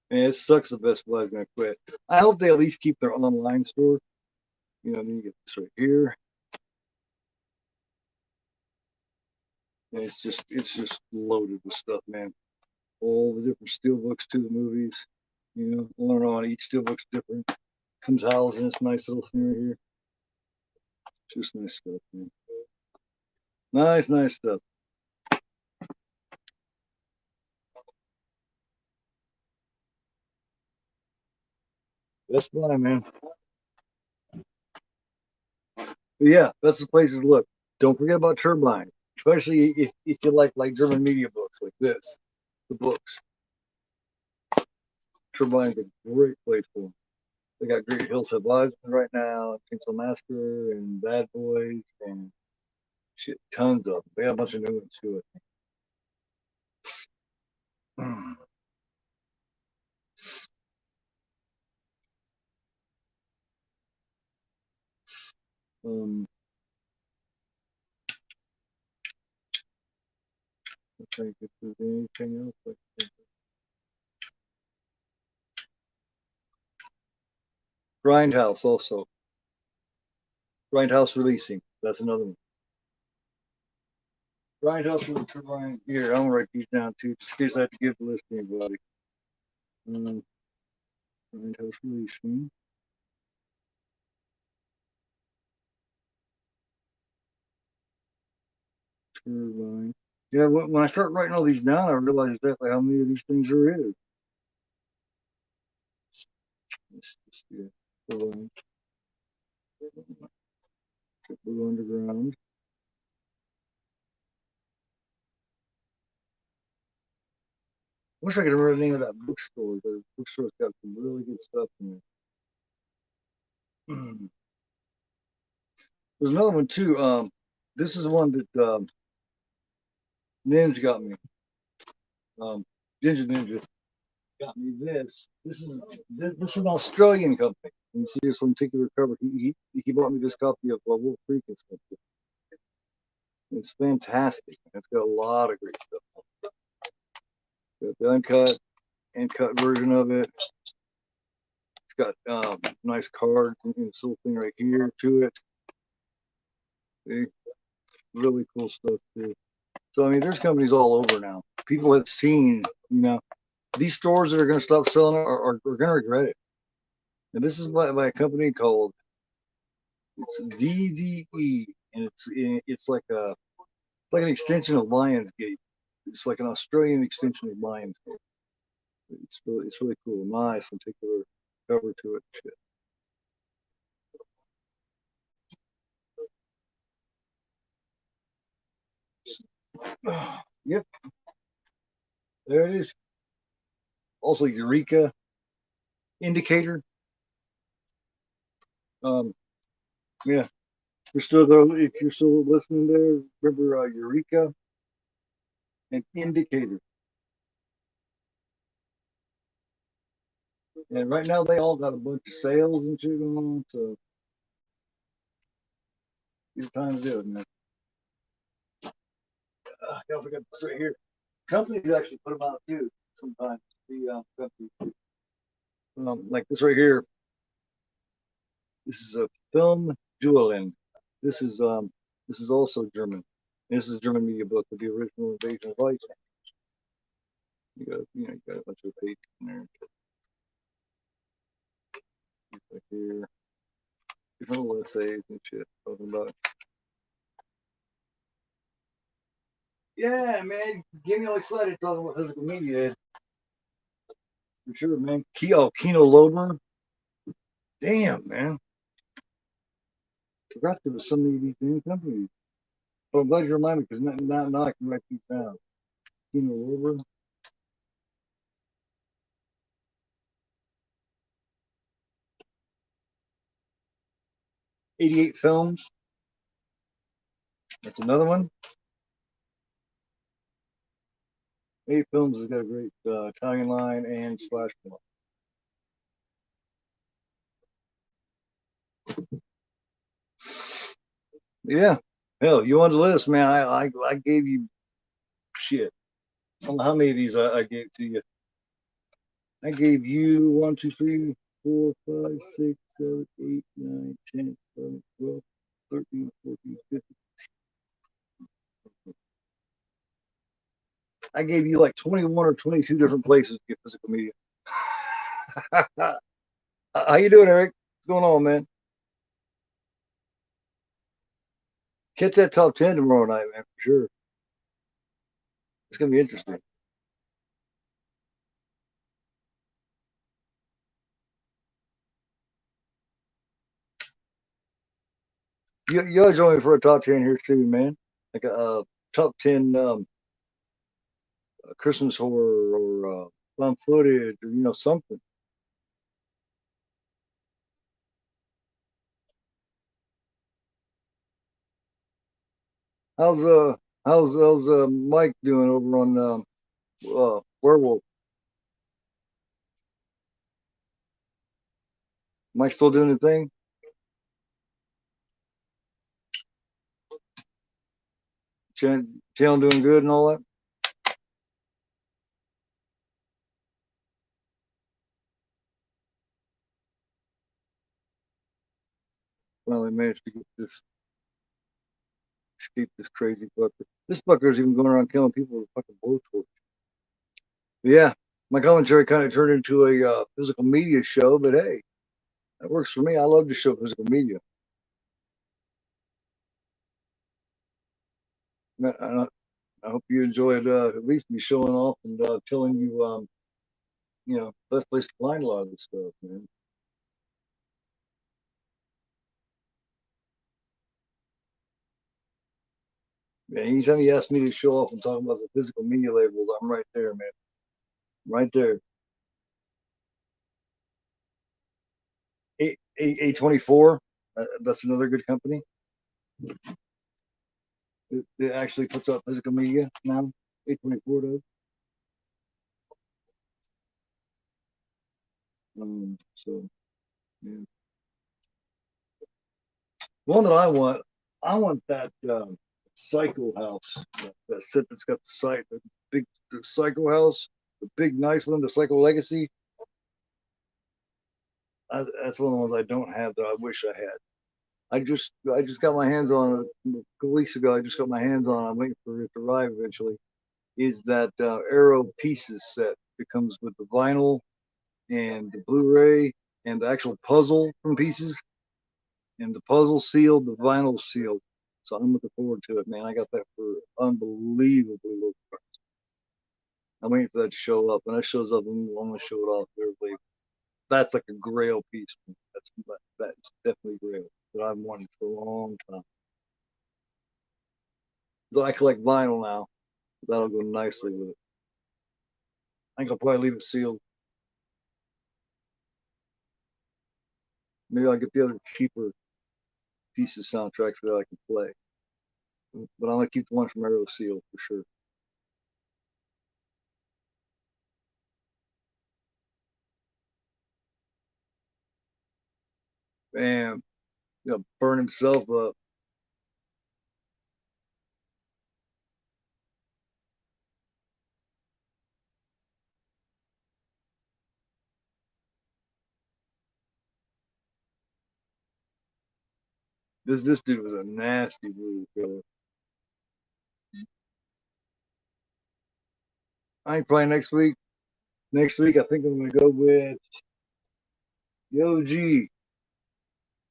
Man, it sucks the Best Buy's going to quit. I hope they at least keep their online store. Then you get this right here. And it's just loaded with stuff, man. All the different steelbooks to the movies. Learn on each steelbook's different. Comes housed in this nice little thing right here. Just nice stuff, man. Nice stuff. Best Buy, man. But yeah, that's the places to look. Don't forget about Turbine, especially if you like German media books like this, the books. Turbine's a great place for them. They got Great Hills Have Lives right now, Chainsaw Massacre, and Bad Boys, and shit, tons of them. They got a bunch of new ones too. um, I think if there's anything else, Grindhouse also. Grindhouse releasing. That's another one. Grindhouse with Turbine. Here, I'm gonna write these down too, just in case I have to give the list to anybody. Grindhouse releasing. Turbine. Yeah, when I start writing all these down, I realize exactly how many of these things there is. Turbine. Blue Underground. I wish I could remember the name of that bookstore. The bookstore's got some really good stuff in there. There's another one too. This is the one that Ninja got me. Ginger Ninja got me this. This is an Australian company. You see this particular cover. He bought me this copy of Wolf Creek and stuff. It's fantastic. It's got a lot of great stuff. Got the uncut version of it. It's got nice card and this little thing right here to it. See? Really cool stuff too. So I mean, there's companies all over now. People have seen, these stores that are going to stop selling it are going to regret it. And this is by a company called it's VDE, and it's like an extension of Lionsgate. It's like an Australian extension of Lionsgate. It's really cool, nice, and particular cover to it. Shit. Yep, there it is. Also, Eureka indicator. Um, yeah, you're still though. If you're still listening there, remember Eureka and indicator. And right now they all got a bunch of sales and shit going on, so it's time to do it, man. I also got this right here. Companies actually put them out too sometimes. The companies, like this right here. This is a film Dueling. This is um this is also German. This is a German media book of the original invasion of Iceland. You got a bunch of pages in there. Right here, different little essays and shit talking about it. Yeah, man, get me all excited talking about physical media. For sure, man. Kino Lober. Damn, man. Forgot there was so many of these damn companies. But I'm glad you reminded me because now I can write these down. Kino Lober. 88 Films. That's another one. 88 Films has got a great Italian line and slash film. Yeah. Hell, you on the list, man. I gave you shit. I don't know how many of these I gave to you. I gave you 1, 2, 3, 4, 5, 6, 7, 8, 9, 10, 11, 12, 13, 14, 15. I gave you like 21 or 22 different places to get physical media. How you doing, Eric? What's going on, man? Catch that top 10 tomorrow night, man, for sure. It's gonna be interesting. You all join me for a top 10 here too, man. Like a top 10 Christmas horror or found footage or something. How's Mike doing over on Werewolf? Mike still doing the thing? Channel doing good and all that? Finally managed to escape this crazy fucker. This fucker's even going around killing people with a fucking blowtorch. Yeah, my commentary kind of turned into a physical media show, but hey, that works for me. I love to show physical media. I hope you enjoyed at least me showing off and telling you, best place to find a lot of this stuff, man. Man, anytime you ask me to show off and talk about the physical media labels, I'm right there, man. Right there. A24, that's another good company. It actually puts out physical media now. A24 does. So, yeah. One that I want that Psycho House. That set that's got the site, the Psycho House, the big nice one, the Psycho Legacy. That's one of the ones I don't have that I wish I had. I just got my hands on it a couple weeks ago. I just got my hands on it. I'm waiting for it to arrive eventually. Is that Arrow Pieces set that comes with the vinyl and the Blu-ray and the actual puzzle from Pieces, and the puzzle sealed, the vinyl sealed. So I'm looking forward to it, man. I got that for unbelievably low price. I'm waiting for that to show up. When that shows up, I'm gonna show it off to everybody. That's like a grail piece. That's definitely grail that I've wanted for a long time. So I collect vinyl now. That'll go nicely with it. I think I'll probably leave it sealed. Maybe I'll get the other cheaper Pieces soundtracks that I can play. But I'm gonna keep the one from Arrow sealed for sure. Bam. Burn himself up. This dude was a nasty movie killer. I ain't playing next week. Next week I think I'm gonna go with the OG,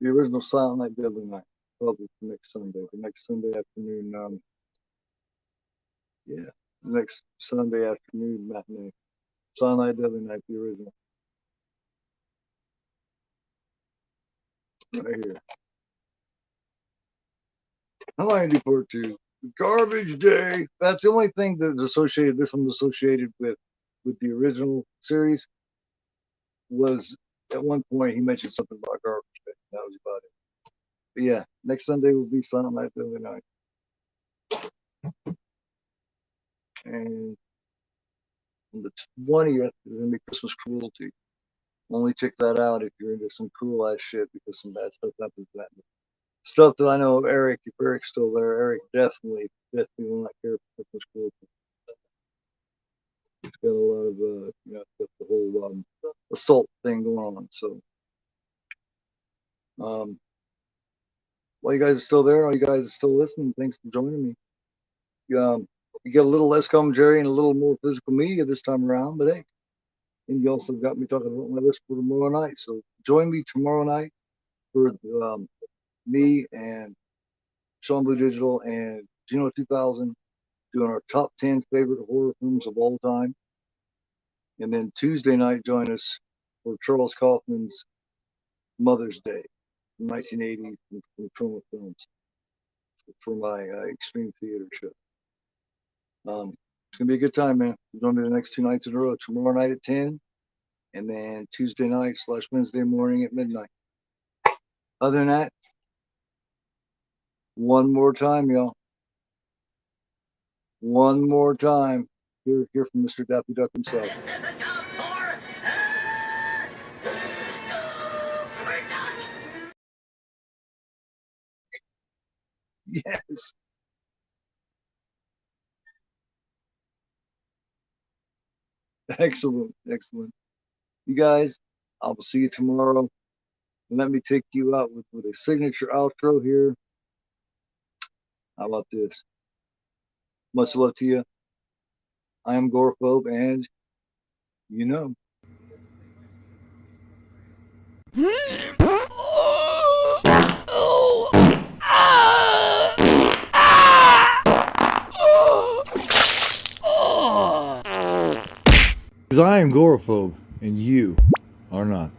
the original Silent Night Deadly Night. Probably for next Sunday. The next Sunday afternoon, yeah. Next Sunday afternoon matinee. Silent Night Deadly Night, the original. Right here. I'm not gonna do part two. Garbage Day. That's the only thing that's associated. This one's associated with the original series. Was at one point he mentioned something about Garbage Day. That was about it. But yeah, next Sunday will be Silent Night Deadly Night. And on the 20th is gonna be Christmas Cruelty. Only check that out if you're into some cool ass shit, because some bad stuff happens to that. Stuff that I know of Eric, if Eric's still there, Eric definitely will not care for Christmas Cruelty. It's got a lot of got the whole assault thing going on. So while you guys are still there, all you guys are still listening, thanks for joining me. You get a little less commentary and a little more physical media this time around, but hey, and you also got me talking about my list for tomorrow night. So join me tomorrow night for me and Sean Blue Digital and Gino 2000 doing our top 10 favorite horror films of all time. And then Tuesday night, join us for Charles Kaufman's Mother's Day, 1980 from Chroma Films, for my Extreme Theater show. It's gonna be a good time, man. It's gonna be the next 2 nights in a row. Tomorrow night at 10, and then Tuesday night / Wednesday morning at midnight. Other than that, one more time, y'all. One more time. Hear from Mr. Daffy Duck himself. Yes. Excellent. You guys, I will see you tomorrow. And let me take you out with a signature outro here. How about this? Much love to you. I am Gorphobe, and you know. Because I am Gorphobe, and you are not.